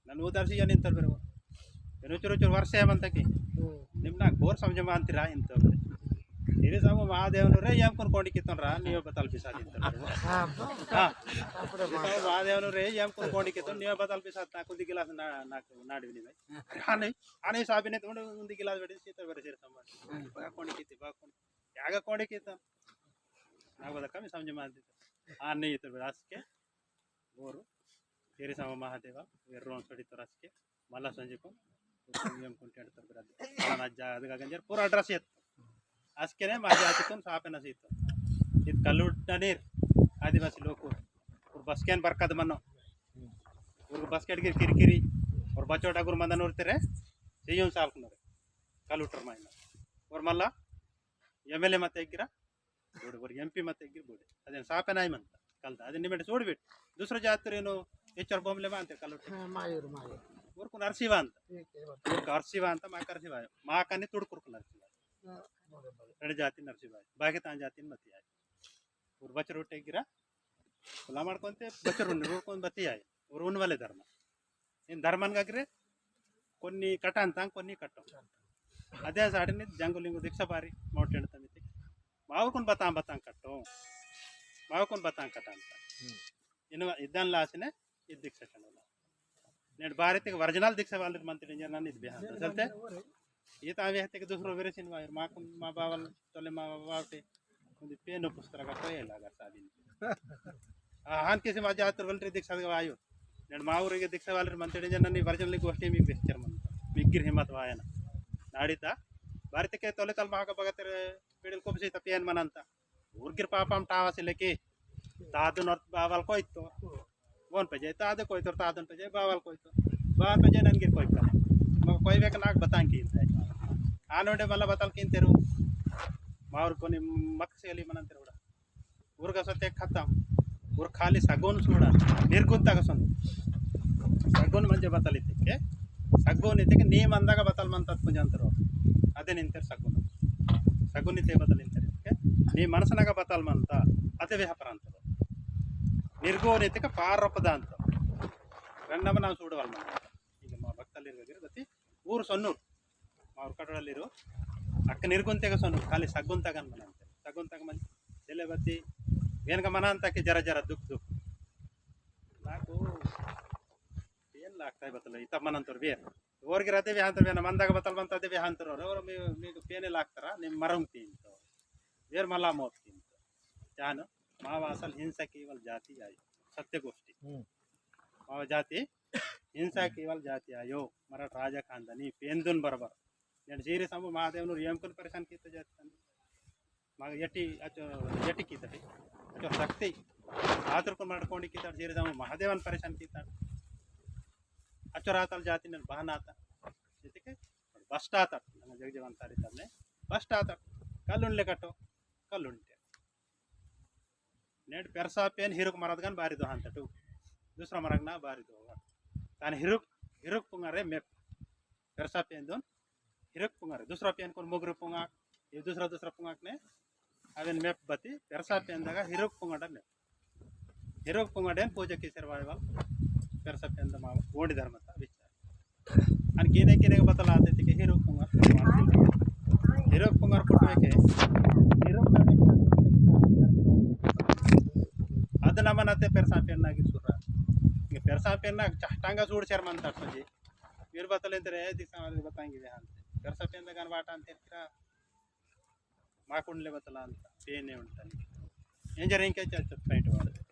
ನಾನು ಉದಾರಿಸಿ ಏನು ಇಂತಾರೆ ಬೇರೆ ರುಚಿ ವರ್ಷ ಮಂತಕ್ಕೆ ನಿಮ್ನ ಬೋರ್ ಸಂಜೆ ಅಂತೀರಾ ಇಂತ ಹಿರಿ ಸಮ ಮಹಾದೇವನವ್ರೆ ಏಮ್ ಕೊಂಡ್ಕೊಂಡಿಕ್ಕಿತ್ತನ್ರ ನೀವೇ ತಲುಪಿಸಾದ ಮಹಾದೇವನವ್ರೆ ಏಮ್ ಕೊಂಡ್ಕೊಂಡಿಕ್ಕಿತ್ತು ನೀವೇ ತಲುಪಿಸಾದ ನಾಲ್ಕು ಒಂದು ಗಿಲಾಸ್ ನಾಲ್ಕು ನಾಡಿವಿ ನೀವೇ ಆನೆ ಸಾಬಿನ ತಗೊಂಡು ಒಂದು ಗಿಲಾಸ್ ಬೇಡಿ ಸೀತ ಬೇರೆ ಸೇರಿ ಸಮ ಕೊಂಡಿಕ್ಕಿತ್ತಿ ಬಾಕೊಂಡು ಯಾಗ ಕೊಂಡಿಕ್ಕಿತ್ತ ನಾವು ಅದ ಕಮ್ಮಿ ಸಂಜೆ ಮಾಡ್ತಿತ್ತು ಆನೆ ಇತ್ತು ರಾಸಕ್ಕೆ ಬೋರು ಹಿರಿ ಸಮ ಮಹಾದೇವ ಎರ್ರೋನ್ ಸಡಿತು ರಾಸಕ್ಕೆ ಮಲ್ಲ ಸಂಜೆಕು ಏಮ್ ಕೊಂಡ್ತಾಡ್ತಾರೆ ಬರೋದು ಅಜ್ಜ ಅದಕ್ಕೆ ಪೂರ ಅಡ್ರೆಸ್ ಇತ್ತು आजके माझ्या हातीतून सहा पेन असं इथं कल्लुट्टा नीर आदिवासी लोग और बसकेन बरकत मनो और बसकेट गिर किरकिरी और बच्चोटा गुर मंदन उरतेरे सेयून साल्कुनरे कल्लुट्टर माइन और मल्ला एमएलए ಮತ್ತೆ ಇಕ್ಕಿರ ಬೋಡಿ ಬೋಡಿ ಎಂಪಿ ಮತ್ತೆ ಇಕ್ಕಿರ ಬೋಡಿ ಅದೇನು ಸಾಪೆ ನಾಯಿ ಮಂತ ಕಲ್ತ ಅದನ್ನ ನಿಮಗೆ ಸೋಡ್ಬಿಟ್ಟು दूसरा ಜಾತ್ರೆನು ಎಚ್ಚರ ಬೊಂಬಲೆ ಅಂತ ಕಲ್ಲುಟ್ಟ ಮಾಯೂರು ಮಾಯೂರು ಊರ್ಕು ನರಸಿವ ಅಂತ ಊರ್ಕು ಅರ್ಸಿವ ಅಂತ ಮಾಕರ್ಸಿವ ಮಾಕನ್ನಿ ತುಡುಕುರ್ಕು ನರಸಿವ ಎರಡು ಜಾತಿ ನರಸಿಬಾಯಿ ಬಾಗಿ ತಾನು ಜಾತಿನ ಬತ್ತಿ ಆಯ್ ಊರು ಬಚ್ಚರು ಹೊಟ್ಟೆಗಿರ ಕುಲ ಮಾಡ್ಕೊಂತೆ ಬಚ್ಚರು ನೋಡ್ಕೊಂಡು ಬತ್ತಿ ಆಯ್ ಊರು ಉಣ್ವಲೆ ಧರ್ಮ ಏನು ಧರ್ಮನ್ಗಾಗ್ರೆ కొన్ని కట్ట అంతా కొన్ని కట్టం అదే సాడిని జంగులింగు దీక్ష బారి మౌంటైన్ తమితి మావుకొని బతాం కట్టం మావుకొని బతాం కట్ట ಅಂತ ಇನ್ನು ಇದ್ದನ್ ಲಾಸಿನೆ ಇದು ದೀಕ್ಷೆ ಕಣ್ಣಲ್ಲ నేను ಭಾರತಿಗೆ ಒರಿಜಿನಲ್ ದೀಕ್ಷೆ ವಾಲ್ರಿ ಮಂತ್ರಿ ನಾನು ಇದು ಬಿಹಾರ ಸಲ್ತೆ ये तो आवे हते के दूसरो वेरे सिन वायर माँ बावल तले माँ बावटे मुझे पेन पुस्तक का कोई लगा सादी हान किसी माँ जातर वल्रे दीक्षा का आयो नेड माऊरे दीक्षा वाले मंत्री जन नहीं वर्जन लिख गोष्ठी मी बेचर मन मिग्गिर हिम्मत वायना नाड़ीता भारत के तोले तल माँ का बगतर पेडल को भी पेन मनंता ಊರ್ಗಿರ್ ಪಾಪಂ ಟಾವಸಿಲಕ್ಕೆ ತಾದು ನೋರ್ ಬಾವಲ್ ಕೊಯ್ತು ಗೋನ್ ಪಜೆ ತಾದು ಕೊಯ್ತು ತಾದನ್ ಪಜೆ ಬಾವಲ್ ಕೊಯ್ತು ಬಾವಲ್ ಪಜೆ ನನ್ಗಿರ್ ಕೊಯ್ತಾನೆ मग ಕೊಯ್ಬೇಕು ನಾಕ್ ಬತಾಂಕಿ ಅಂತ ಆನೋಡೆ ಮಲ್ಲ ಬತಾಲ್ ಕಿಂತೆರು ಮಾವ್ರ ಕೊನಿ ಮಕ್ಸೆಲಿ ಮನಂತರ ಕೂಡ ಊರ್ಗ ಸತ್ತೆ ಖತಮ್ ಊರ್ ಖಾಲಿ ಸಗೋನ್ ಸೂಡ ನಿರ್ಗುಂತ ಆಗಸೊಂದು ಸಗೋನ್ ಮಂಜೆ ಬತಲಿದ್ದಕ್ಕೆ ಸಗೋನ್ ಇದ್ದಕ್ಕೆ ನೀ ಮಂದಾಗ ಬತಲ್ ಮಂತತ್ ಪುಂಜ ಅಂತಾರೋ ಅದೇ ನಿಂತಾರೆ ಸಗೋನ್ ಇದ್ದೆ ಬತಲ್ ನಿಂತಾರೆ ನೀ ಮನಸ್ಸನಾಗ ಬತಲ್ ಮಂತ ಅದೇ ವ್ಯಾಪಾರ ಅಂತಾರ ನಿರ್ಗೋನ್ ಇದ್ದಕ್ಕೆ ಪಾರೊಪ್ಪದ ಅಂತ ಗಂಡಮ್ಮ ನಾವು ಸೂಡವಲ್ ಮಂತ ಈಗ ಮಾ ಭಕ್ತಲ್ಲಿರ್ಬೇಕಿರ ಗತಿ ಊರು ಸೊನ್ನೂರು ಅವ್ರ ಕಡಲಿರು ಅಕ್ಕ ನಿರ್ಗುಂತೆಗ ಸೊನ್ನೂರು ಖಾಲಿ ಸಗ್ಗುಂತಾಗ ಮನ ಅಂತೆ ಸಗ್ಗುಂತಾಗ ಮಂದಿ ಎಲೆ ಬತ್ತಿ ಏನ್ಗ ಮನ ಅಂತಕ್ಕೆ ಜರ ಜರ ದುಃಖ నాకు ఏం లాక్తాయి బతలు ఈ తమ్మనంతరు వేరు ఊరికి అదే వేహాంతరు వేన మందాక బతలు మంత అదే వేహాంతరు ఎవరు మీకు పేనే లాక్తారా నేను మరం తింతో వేరు మళ్ళా మోపు తింతో చాను మావ అసలు హింసకి వాళ్ళ జాతి ఆయి సత్య గోష్ఠి మావ జాతి हिंसा केवल जाती आयो मराठ राजा खानदानी पेंदुन बरोबर నేను సీరి సంబు మహాదేవను ఏంకొని పరేషాన్ కీత చేస్తాను మాకు ಎಟ್ಟಿ ಕೀತಡಿ ಅಚೋ ಶಕ್ತಿ ಆತರ್ಕೊಂಡು ಮಾಡ್ಕೊಂಡು ಕೀತಾడు ಸೀರಿ ಸಂಬು ಮಹಾದೇವನ್ ಪರೇಷಾನ್ ಕೀತಾడు ಅಚೋ ರಾತಲ್ ಜಾತಿ నేను ಬಹನ ಆತ ಇದಕ್ಕೆ ಬಸ್ಟ್ ಆತ ನಮ್ಮ ಜಗಜೀವನ್ ಸಾರಿದ್ದಾನೆ ಬಸ್ಟ್ ಆತ ಕಲ್ಲುಂಡ್ಲೆ ಕಟ್ಟೋ ಕಲ್ಲುಂಟೆ नेट पेरसा पेन हिरुक मरद गन बारी दो हांतटू दूसरा मरग ना बारी दो तान हिरुक पुंगारे मेप पेरसा पेन दोन हिरुक पुंगारे दूसरा पेन कोन मुगरू पुंगा ये दूसरा पुंगाक ने अवेन मेप बती पेरसा पेन दगा हिरुक पुंगाडा मेप हिरुक पुंगाडेन पूजा की सर्वाइवल पेरसा पेन दमा ओडी धर्मता विचार अन केने बतला आते थे कि हिरुक पुंगार पुटवेके हिरुक ಅದು ನಮ್ಮನತ್ತೆ ಪೆರ್ಸಾಪೆನ್ನಾಗಿ ಸುರ ಈಗ ಪೆರ್ಸಾಪೆನ್ನಾಗಿ ಚಷ್ಟಂಗ ಸೂಡ್ಸ್ಯಾರ ಮಂತಾಡ್ ಸಂಜೆ ವೀರ್ ಬತ್ತಲೆ ಅಂತಾರೆ ದಿವಸ ಬತ್ತಂಗಿದೆ ಅಂತ ಪೆರ್ಸಾಪೆಂದಾಗ ಬಾಟ ಅಂತ ಹೇಳ್ತೀರಾ ಮಾಕೊಂಡ್ಲೆ ಬತ್ತಲ್ಲ ಅಂತ ಪೇನೆ ಉಂಟಲ್ಲಿ ಏಂಜರ್ ಹೆಂಗೆ ಪೈಂಟ್ ಮಾಡಿದೆ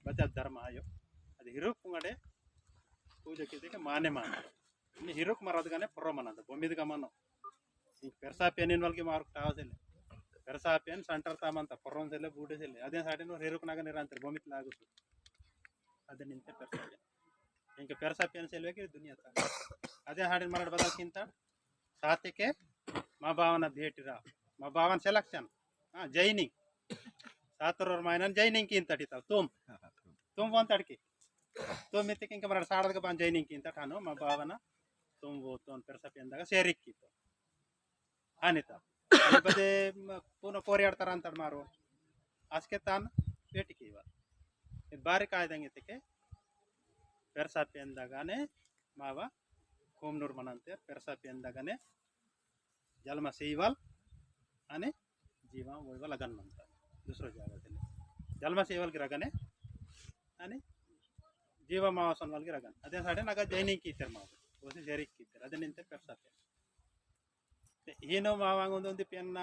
ಮತ್ತೆ ಅದು ಧರ್ಮ ಆಯೋ ಅದು ಹಿರುಕ್ ಮುಂಗಡೆ ಪೂಜೆಗೆ ಮಾನೆ ಇನ್ನು ಹಿರುಕ್ ಮರೋದ್ಗಾನೆ ಪೊರ್ರ ಮನದ ಬೊಮ್ಮಿದ್ಗ ಮನೋ ಈಗ ಪೆರ್ಸಾಪೆನ್ನಿನ ಒಳಗೆ ಮಾರ್ಕ್ ಟಾವಸಿಲ್ಲ ಪೆರಸಾಪೇನ್ ಸೆಂಟರ್ ತಾಮಂತ ಪೊರ್ರೊಂದೆಲ್ಲ ಬೂಡಿಸಿಲ್ಲ ಅದೇ ಸಾಟಿನ ಹಿರುಕ್ನಾಗ ನಿರಂತರ ಭೂಮಿತ್ಲ ಆಗುತ್ತೆ ಅದೇ ನಿಂತೆ ಪೆರಸಾಪೇನ್ ಇಂಕ ಪೆರಸಾಪೇನ್ ಸೆಲ್ವೇಗೆ ದುನಿಯಾ ಅದೇ ಹಾಡಿನ ಮರಾಠ ಬದಲ್ಕಿಂತ ಸಾತಿಕೆ ಮಾ ಭಾವನ ಭೇಟಿರ ಮಾ ಭಾವನ ಸೆಲೆಕ್ಷನ್ ಜೈನಿಂಗ್ ಸಾತುರವ್ರ ಮಾಯನ ಜೈನಿಂಗ್ ಕಿಂತ ಅಟಿತಾವ ತುಮ್ ಅಂತ ಅಡ್ಕಿ ತುಮ್ ಇತ್ತಕ್ಕೆ ಇಂಕ ಮರಾಠ ಸಾಡದ್ಗ ಬಾನ್ ಜೈನಿಂಗ್ ಕಿಂತ ಠಾನು ಮಾ ಭಾವನ ತುಂಬು ತೋನ್ ಪೆರಸಾಪೇನ್ದಾಗ ಸೇರಿಕ್ಕಿತ್ತು ಹಾನಿತ ಬದೇ ಪುನಃ ಕೋರಿಯಾಡ್ತಾರ ಅಂತ ಮಾರು ಅಸ್ಕೆ ತಾನು ಬೇಟಿಕೆ ಇವ ಇದು ಬಾರಿ ಕಾಯ್ದಂಗೆ ಪೆರಸಾಪೆಂದಾಗನೆ ಮಾವ ಕೋಮ್ನೂರ್ ಮನಂತೆ ಪೆರಸಾಪೆಂದಾಗನೆ जन्म सेवल आणि जीवा वैवा लगन म्हणतात दुसरं जागा त्याला जन्म सेवल की रगने आणि ಜೀವ ಮಾವ ಸೊನ್ವಲ್ಗೆ ರಗನ್ ಅದೇ ಸಾಡೆ ನಾಗ ಜೈನಿಕ್ ಇತ್ತಾರೆ ಮಾವ ಹೊಸ ಜರಿಕ್ ಇತ್ತಾರೆ ಅದೇ ನಿಂತೆ ಪೆಪ್ಸಾತೆ ಏನೋ ಮಾವಂಗ ಒಂದೊಂದು ಪೆನ್ನ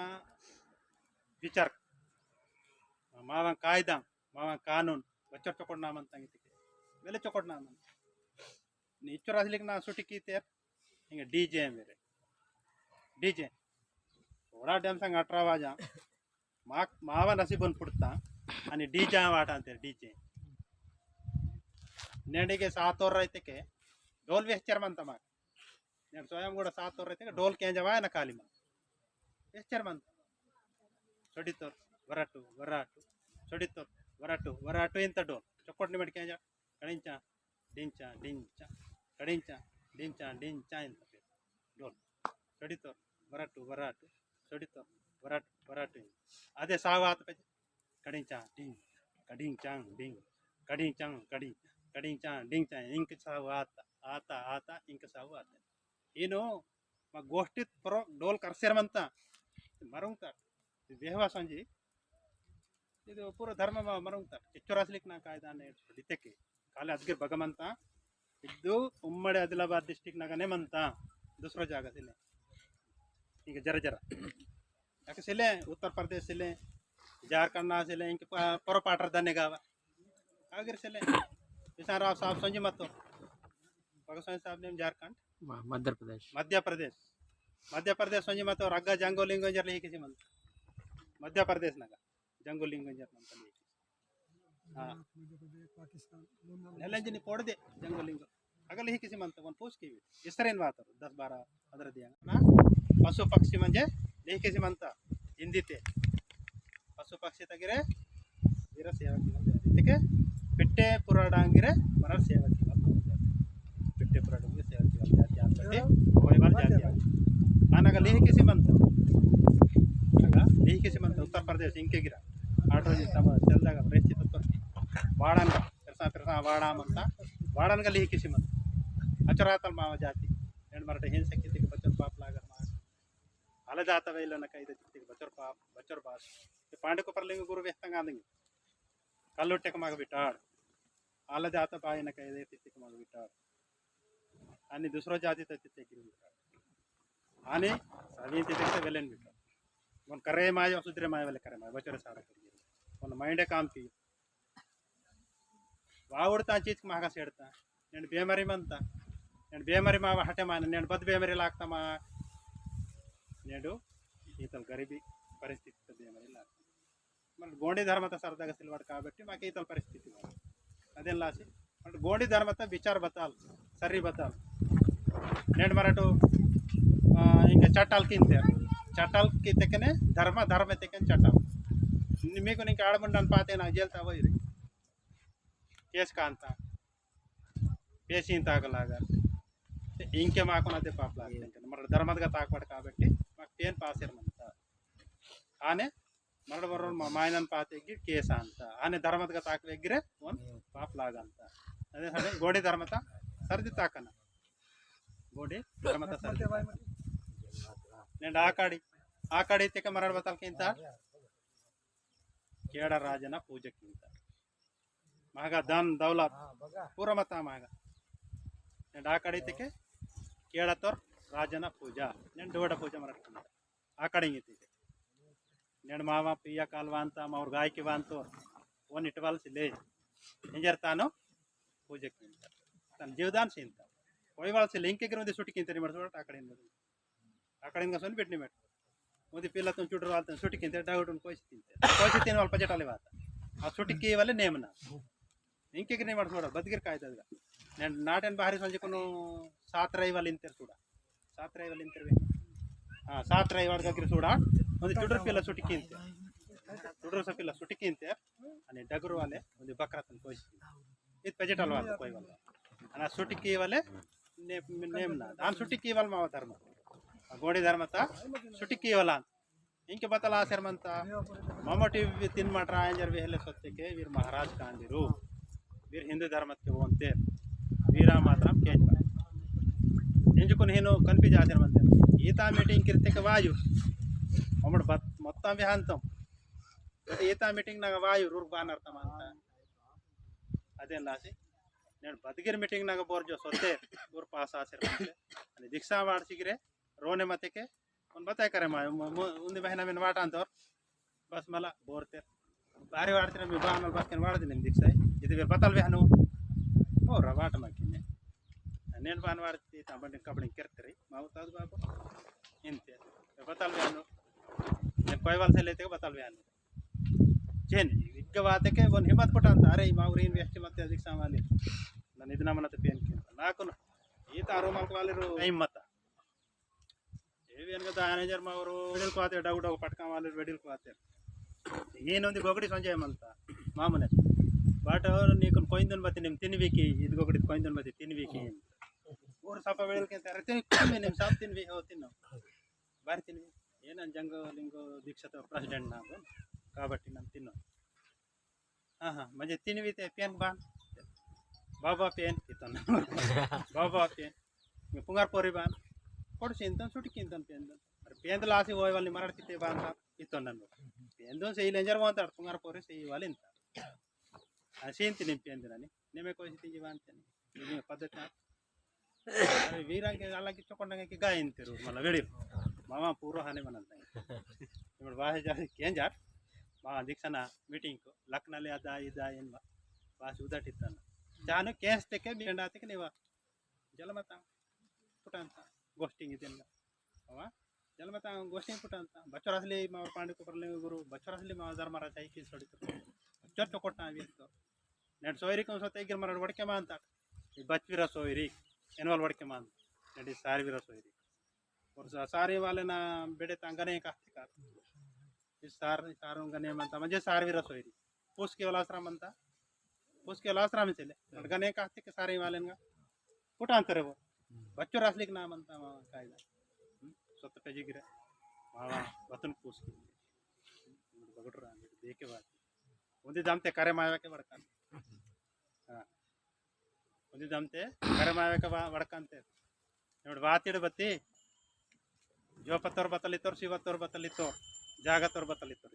ವಿಚಾರ ಮಾವ ಕಾಯ್ದ ಮಾವ ಕಾನೂನು ಬಚ್ಚರ್ ಚೊಕೊಡ್ನಾಮಂತಂಗಿತಿಕೆ ಬೆಲೆ ಚೊಕೊಡ್ನಾಮ ನೀ ಇಚ್ಚು ರಾಸ್ಲಿಕ್ಕೆ ನಾ ಸುಟಿಕೀತೇರ್ ಹಿಂಗೆ ಡಿ ಜೆ ಬೇರೆ ಡಿ ಜೆ थोडा टाइम सांग 18 वाजा मावा नसीबन पुडता आणि डी जे वाटा अंते डी जे नेंडिगे 7 और रहते के ढोल वेस्चर मनता माग నేను స్వయం కూడా 7 और रहते ढोल केंजवा ना खाली मा वेस्चर मनता छोडितो वराटू वराटू छोडितो वराटू वराटू इंत ढोल चक्कोटनी मट केंजा कडिंचा डिंचा डिंचा कडिंचा डिंचा डिंचा इंत ढोल छोडितो वराटू वराटू छोडितो वराटू वराटू अदे सावात पे कडिंचा डिंग कडिंग चांग डिंग कडिंग चांग कडिंग कडिंग चांग डिंग चांग इंक सावात आता आता इंक सावात ಏನು ಮ ಗೋಷ್ಠಿತ್ ಪರೋ ಡೋಲ್ ಕರ್ಸ್ಯಾರಮಂತ ಮರಂಗ್ತಾರ ಬೇಹವಾ ಸಂಜಿ ಇದು ಪೂರ ಧರ್ಮ ಮರಂಗ್ತಾರ ಹೆಚ್ಚುರಾಸ್ಲಿಕ್ಕೆ ನಾ ಕಾಯ್ದಾನೆ ಹಿಡಿತಕ್ಕೆ ಕಾಲೇ ಅದ್ಗಿರ್ ಭಗವಂತ ಇದ್ದು ಉಮ್ಮಡಿ ಆದಿಲಾಬಾದ್ ಡಿಸ್ಟಿಕ್ ನಾಗನೇ ಮಂತ दूसरो ಜಾಗ ಸಿಲೆ ಈಗ ಜರ ಜರ ಯಾಕೆ ಸಿಲೆ ಉತ್ತರ ಪ್ರದೇಶ ಸಿಲೆ झारखंड ना सिले इंक परो पाटर दने गावा आगर सिले किसान राव साहब संजी मत भगत साहब ने झारखंड मध्य प्रदेश संजी मत रग्गा जंगोलिंगंजर ले किसी मन मध्य प्रदेश नगा जंगोलिंगंजर मन तले हां पाकिस्तान नेलंजनी पोड़दे जंगोलिंग अगल ही किसी मन तो पूछ की इसरेन बात 10 12 ಅದರ ದಿಯಾ ನಾ ಪಶು ಪಕ್ಷಿ म्हणजे ले किसी मन ता हिंदी ते पशु पक्षी तगिरे वीर सेवा की पिट्टे पुराडांगिरे मरल सेवा की पिट्टे पुराडांगिरे सेवा की जाती आते कोई बार जाती आनागा लेही किसी मंत आगा लेही किसी मंत उत्तर प्रदेश इंके गिरा आटो जी तब चलदागा रेचित उत्तर वाड़न तरसा वाड़ा मंता वाड़न का लेही किसी मंत अचरातल माव जाती एंड मराठे हिंस किती बचर पाप लागर मा आला जाता वेला न कई दे बचर पाप बचर बास पांडे को परलेंगे गुरु व्यस्तंगा आंदेंगे कल्लोटे को माग बिटाड़ आला जाता बाय न कई दे तित्ते को माग बिटाड़ आणि दूसरो जाती तित्ते की बिटाड़ आने सभी तित्ते से वेलेन बिटाड़ वन करे माय सुधरे माय वेले करे माय बचर सारा करिए वन माइंड काम की वावड़ता चीज मागा सेड़ता నేను బేమరి మంతా నేను బేమరి మా హటే మా నేను బద్ బేమరి లాక్తా మా నేడు ఈతల గరీబీ ಪರಿಸ್ಥಿತಿ ಬೇಮರಿ లాక్తా మన గోండి ధర్మత సరదాగా సిల్వాడు కాబట్టి మాకు ఈతల పరిస్థితి అదేం లాసి అంటే గోండి ధర్మత విచార బతాల్ సర్రి బతాల్ నేను మరటు ఇంకా చట్టాలు కింతే చట్టాలు కింతకనే ధర్మ ధర్మ తెక్కని చట్టాలు మీకు నీకు ఆడమంటాను పాతే నాకు జేల్తావో ఇది కేసు కాంతా पेशीन ताकलागा इंके माको अदे पाप लागते मर धर्मदगा ताकबड काबट्टी माक पेन पासेर मंत आने मरड बरोन मायनन पातेगी केस अंत आने धर्मदगा ताकवेगिरे ओन पाप लागंत अदे सडे गोडी धर्मत सरदी ताकना गोडी धर्मत सरदी नेंड आकाडी तेके मरड बतलकिंत केड राजन पूजकिंत मागा धन दौलत पूरा मत मागा నేను ఆ కడితే కేಳತೋರ್ ರಾಜನ ಪೂಜಾ నేను ಡೋಡ ಪೂಜೆ ಮಾಡ್ತೀನಿ ಆ ಕಡೆಂಗಿತಿ నేను ಮಾವ ಪಿಯ ಕಾಲ್ವಾ ಅಂತ ಅವ್ರ ಗಾಯಕಿ ವಾಂತು ಒನ್ ಇಟ್ವಾಲ್ಸಿಲೆ ಎಂಜರ್ತಾನು ಪೂಜೆಕ್ಕೆ ತನ್ನ ಜೀವದಾನ್ ಸಿಂತ ಒಯ್ವಾಲ್ಸಿಲ್ಲ ಇಂಕೆಗೆ ಒಂದು ಸುಟಿಕಿಂತ ಮಾಡ್ಸೋಟ ಆ ಕಡೆಯಿಂದ ಸೊನ್ ಬಿಟ್ನಿ ಮೇಟ್ ಒಂದು ಪಿಲ್ಲ ತುಂಬ ಚುಟ್ರು ವಾಲ್ತಾನೆ ಸುಟಿಕಿಂತ ಡೌಟ್ ಕೋಯಿಸಿ ತಿಂತೀನಿ ಅಲ್ಪ ಜಟಾಲಿ ವಾತ ಆ ಸುಟಿಕಿ ವಲ್ಲ ನೇಮನ ಇಂಕೆಗೆ ನೇ ಮಾಡ್ಸೋಡ ಬದ್ಗಿರ್ ಕಾಯ್ತದ నేను నాటన్ బాహరి సంజకును 7 రైవల్ ఇంతర్ చూడ 7 రೈವಲ್ ಇಂತರ್ವೆ 7 ರೈವಲ್ దగ్గర చూడ ಒಂದು ಚುಡ್ರ ಪಿಲ್ಲ ಸುಟಿಕಿಂತೆ ಚುಡ್ರ ಸಪಿಲ್ಲ ಸುಟಿಕಿಂತೆ आणि डगरू वाले ಒಂದು ಬಕ್ರತನ್ ಕೋಯಿಸಿ ಇದು ಪೆಜಟಲ್ ವಾಲ ಕೋಯಿ ವಾಲ ಅನ ಸುಟಿಕಿ वाले ನೇಮ್ನ ಆನ್ ಸುಟಿಕಿ वाल ಮಾವ ಧರ್ಮ ಗೋಡಿ ಧರ್ಮತ ಸುಟಿಕಿ वाला ಇಂಕೆ ಬತಲ ಆಸರ್ಮಂತ ಮಮ್ಮಟಿ ತಿನ್ ಮಟ್ರ ಆಂಜರ್ ವೆಹಲೆ ಸತ್ಯಕ್ಕೆ ವೀರ ಮಹಾರಾಜ ಕಾಂದಿರು ವೀರ ಹಿಂದೂ ಧರ್ಮಕ್ಕೆ ಹೋಂತೆ वीरा मातरम केंज ಎಂಜುಕೊಂಡು ಏನು ಕನ್ಫ್ಯೂಸ್ ಆಸರ್ಮಂತ ఈతా మీటింగ్ కిర్తిక వాయు అమ్మడు మొత్తం విహాంతం ఈతా మీటింగ్ నాకు వాయು ರೂರ್ ಬಾನ್ ಅರ್ಥ ಅಂತ ಅದೇನು ಲಾಸಿ నేను ಬದಗಿರ್ ಮೀಟಿಂಗ್ ನಾಗ ಬೋರ್ ಜೋ ಸೊತ್ತೆ ಊರ್ ಪಾಸ್ ಆಸಿರ್ आणि दीक्षा वाढसिगिरे रोने मतेके पण बताय करे मा उंदी बहिना मेन वाटा अंतोर बस मला बोरते बारी वाढते मी बानल बस केन वाढते निम दीक्षा ಇದು ಬೇರೆ ಬತ್ತಲ್ ಬೇಹನು ಓ ರವಾಟ ಮಾಕಿನೆ నేను ಬಾನ್ ವಾಡ್ತಿ ತಂಬಂಡಿ ಕಬಡಿ ಕೆರ್ತಿರಿ ಮಾವು ತಾದು ಬಾಬು ಇಂತೆ ಬತ್ತಲ್ ಬೇಹನು నేను कोयवाल से लेते बतल ಬೇಹನು चेन इग्ग वातके वन हिम्मत पट ಅಂತ अरे मावरी इन्वेस्ट ಮತ್ತೆ दीक्षा वाली ನಾನು ಇದನ್ನ ಮನತ ಪೇನ್ ಕೆ ನಾಕು ಈತ ಆರೋಮಲ್ ವಾಲಿರು ಹಿಮ್ಮತ ಏವೇನ್ ಗದ ಮ್ಯಾನೇಜರ್ ಮಾವರು ವೆಡಿಲ್ को आते डाउट पटका वाले वेडिल को आते ಏನೊಂದು ಗೊಗಡಿ ಸಂಜಯ ಮಂತ ಮಾಮನೆ ಬಟ್ ನೀಕು ಕೊಯ್ದನ್ ಬತ್ತಿ ನಿಮ್ ತಿನ್ವಿಕಿ ಇದು ಗೊಗಡಿ ಕೊಯ್ದನ್ ಬತ್ತಿ ತಿನ್ವಿಕಿ ಊರು ಸಪ ವೆಡಿಲ್ ಕೆ ತಾರೆ ತಿನ್ವಿ ನಿಮ್ ಸಾಪ್ ತಿನ್ವಿ ಹೋ ತಿನ್ನು ಬಾರಿ ತಿನ್ವಿ ಏನನ್ ಜಂಗ ಲಿಂಗೋ दीक्षित प्रेसिडेंट ನಾನು కాబట్టి ನಾನು ತಿನ್ನು म्हणजे तिन्वी ते पेन बान बाबा पेन इतन बाबा पेन पुंगार पोरी बान कोडसे इंतन सुटकी इंतन पेन अरे पेन लासी होय वाली मराठी ते बान इतन नन पेन दोन सही लेंजर वांत पुंगार पोरी सही वाली इंत असे इंत निम पेन दिनानी नेमे कोई तिजी बानते निमे पद्धत अरे वीरा के आला की चोकोंडंगे की गाय इंतेरू मला वेडी मामा पूरो हाने मनंत इमड वाहे जारी केन जाट मा दीक्षाना मीटिंग को लखनले अदा इदा एन वास उदाटिತ್ತಾನ जानु केस तेके बेंडाते के नेवा जलमता पुटांता गोष्टिंग इदेन अवा जलमता गोष्टिंग पुटांता बच्चोर असली मावर पांडे को परले गुरु बच्चोर असली मा धर्मरा चाहि की सोडी बच्चोर चोकोटा आवितो नेट सोयरी को सोते गिर मरड वडके मानता बच्चवीरा सोयरी एनवल वडके मान नेट सारवीरा सोयरी और सारी वाले ना बेडे तांगने का सारंगने म्हणता म्हणजे सारवीरा सोयरी पुसके वालाश्रम म्हणता पुसके वालाश्रम चले गणे का के सारे वाले कुठं अंतर वो बच्चोर असले की ना म्हणता काय स्वतः पेजी गिरे मावा वतन पुसके बगडरा देखे बात उंदी जमते करे मावा के वडकान हां उंदी जमते करे मावा के वडकांते ನೋಡಿ ವಾತಿಡ ಬತ್ತಿ ಜೋಪತ್ತೋರ್ ಬತ್ತಲಿತ್ತೋರ್ ಶಿವತ್ತೋರ್ ಬತ್ತಲಿತ್ತೋರ್ ಜಾಗತ್ತೋರ್ ಬತ್ತಲಿತ್ತೋರ್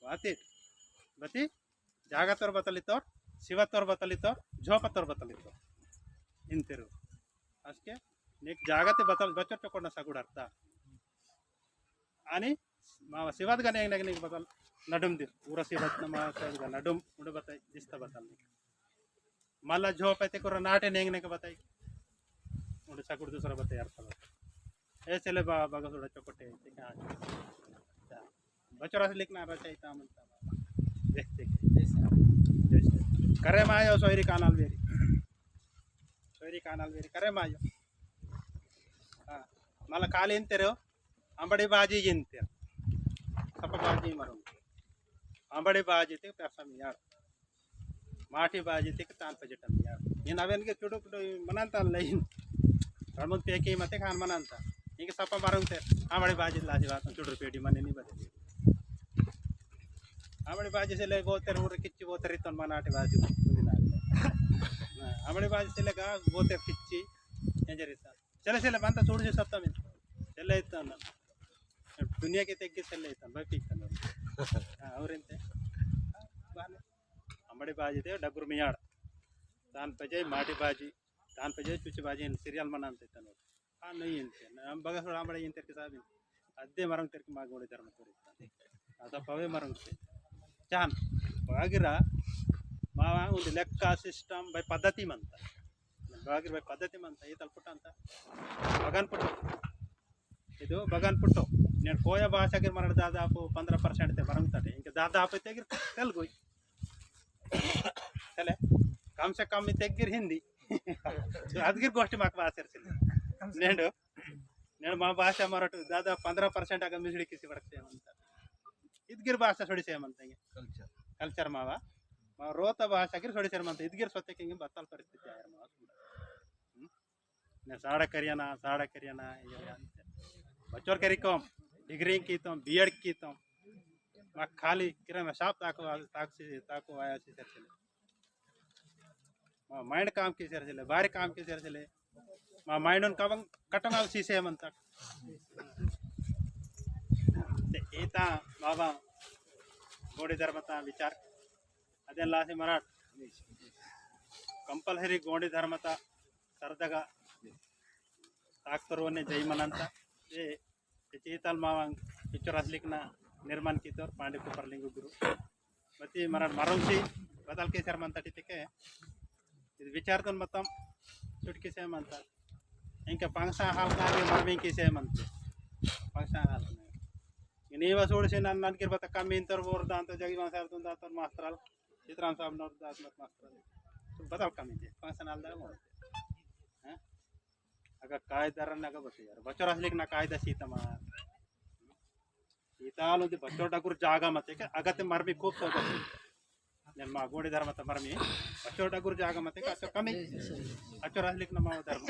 ವಾತಿ ಬತ್ತಿ ಜಾಗತ್ತೋರ್ ಬತ್ತಲಿತ್ತೋರ್ ಶಿವತ್ತೋರ್ ಬತ್ತಲಿತ್ತೋರ್ ಜೋಪತ್ತೋರ್ ಬತ್ತಲಿತ್ತೋರ್ ಇಂತಿರು ಅಷ್ಟೇ ನೀಕ್ ಜಾಗತ್ತೆ ಬತ್ತಲ್ ಬಚ್ಚರ್ ತಕೊಂಡ ಸಗುಡ ಅರ್ಥ आणि मावा शिवात गाने एक नग बतल नडुम दिर पूरा शिवात नमा नडुम उड़ बताई दिसता बतल मला झोप आहे ते करो नाटे नेंग ने बताई उड़ सकुड़ दूसरा बताई अर्थ ऐसे ले बागा थोड़ा चौकटे बच्चों से लिखना रचाईता म्हणता देखते करे मायो सोयरी कानाल वेरी करे मायो हां मला काल इंतेरो अंबड़ी बाजी इंतेर सप बाजी मरू अंबड़ी बाजी ते पैसा मियाड़ माटी बाजी ते तान पजटम मियाड़ ये नवेन के चुडु पुडु मनांता लइन रमन पेकी मते खान मनांता इंके सप मारूंते अंबड़ी बाजी लाजी बात चुडु पेडी मने नहीं बदे अंबड़ी बाजी से ले बोतेर उर किच्ची बोतेर इतन मनाटी बाजी बुदिना अंबड़ी बाजी से लेगा बोतेर किच्ची ಎಂಜರಿತ ಚಲೆ ಬಂತ ಸುಡುಜಿ ಸತ್ತ ಮಿನ್ ಚೆಲ್ಲ ಇತ್ತಾನ ದುನಿಯಾಗೆ ತೆಗ್ಗಿ ಚೆಲ್ಲ ಇತ್ತಾನ ಬೈಪಿಕ್ತಾನ ಅವರಿಂತೆ ಬಾನೆ ಅಂಬಡಿ ಬಾಜಿ ದೇ ಡಗುರ್ ಮಿಯಾಡ ತಾನ್ ಪಜೆ ಮಾಟಿ ಬಾಜಿ ತಾನ್ ಪಜೆ ಚುಚಿ ಬಾಜಿ ಸೀರಿಯಲ್ ಮನ ಅಂತ ಇತ್ತಾನ ಆ ನೈ ಇಂತೆ ನಮ್ಮ ಬಗ ಸುಡ ಅಂಬಡಿ ಇಂತೆ ಸಾಬಿ ಅದ್ದೇ ಮರಂಗ್ ತೆರ್ಕಿ ಮಾಗೋಡಿ ಧರ್ಮ ತೋರಿಸ್ತಾನೆ ಅದ ಪವೆ ಮರಂಗ್ ಚಾನ್ ಬಾಗಿರ ಮಾವ ಒಂದು ಲೆಕ್ಕ ಸಿಸ್ಟಮ್ ಬೈ ಪದ್ಧತಿ ಮಂತ ಬಾಗಿರ ಬೈ ಪದ್ಧತಿ ಮಂತ ಈ ತಲ್ಪುಟ್ಟ ಅಂತ ಬಗನ್ ಪುಟ್ಟು ಇದು ಬಗನ್ ಪುಟ್ಟು నేను కోయ భాషకి మన దాదాపు 15% ते మరంగుతాడే ఇంకా దాదాపు తెగిర్ తెలుగు చలే come say come తెగిర్ Hindi అదిగిర్ Goshti మాకు భాష నేను మా భాష మరటు దాదాపు 15% ಆಗ ಮಿಸ್ಡಿ ಕಿಸಿ ಬರಕ್ಕೆ ಅಂತ ಇದ್ಗಿರ್ ಭಾಷೆ ಸೊಡಿಸೇಮಂತ ಕಲ್ಚರ್ ಮಾವ ರೋತ ಭಾಷೆಗಿರ್ ಸೊಡಿಸೇಮಂತ ಇದ್ಗಿರ್ ಸೊತ್ತಕ್ಕೆ ಹಿಂಗೆ ಬತ್ತಲ್ ಪರಿಸ್ಥಿತಿ ಆಯರ್ ಮಾವ ने साड़ा करियाना ಅಂತ बच्चों करिकम डिग्री की तो बीएड की तो खाली किरण शाप ताको आया सी चले माइंड काम की चले बाहरी काम की चले मा माइंडन कावंग कटंगाल सीसे म्हणता ते एता बाबा गोडे धर्मता विचार ಅದೆಲ್ಲ ಮರಾಠ ಕಂಪಲ್ಸರಿ ಗೋಡಿ ಧರ್ಮತ सरदगा ताकतरवने जयमनंत ये चीताल मावांग पिक्चर असलिक ना निर्माण कितोर पांडे कुपरलिंग गुरु मती मराठ मरवसी बदल के सर म्हणता तिथे ಇದು ವಿಚಾರತನ ಮತ್ತಂ ಚುಟ್ಕಿ ಸೇ ಮಂತ ಇಂಕ ಪಾಂಗ್ಸಾ ಹಾಲ್ನಾಗೆ ಮರ್ಮಿಂಗ್ ಕಿ ಸೇ ಮಂತ ಪಾಂಗ್ಸಾ ಹಾಲ್ ನೀವ ಸೋಡಿಸಿ ನನ್ನ ನನ್ಕಿರ್ ಬತ್ತ ಕಮ್ಮಿ ಇಂತರ ಬೋರ್ದ ಅಂತ ಜಗಿ ಮಾಸಾರ್ ತುಂದ ಅಂತ ಮಾಸ್ತರಲ್ ಚಿತ್ರಾನ್ ಸಾಬ್ ನೋಡ್ ದಾತ್ ಮತ್ ಮಾಸ್ತರಲ್ बदल कमी दे पांग्सा नाल दा मोड हैं अगर कायदार ना का बस यार बच्चों असलिक ना कायदा सीता मा सीताल उदी बच्चों डगुर जागा मते के अगते मरमी खूब तो నేను మా గోడి ధర్మత మరమి అచ్చోట గురు జాగ మతే కमी అచ్చో असलिक ना मा धर्म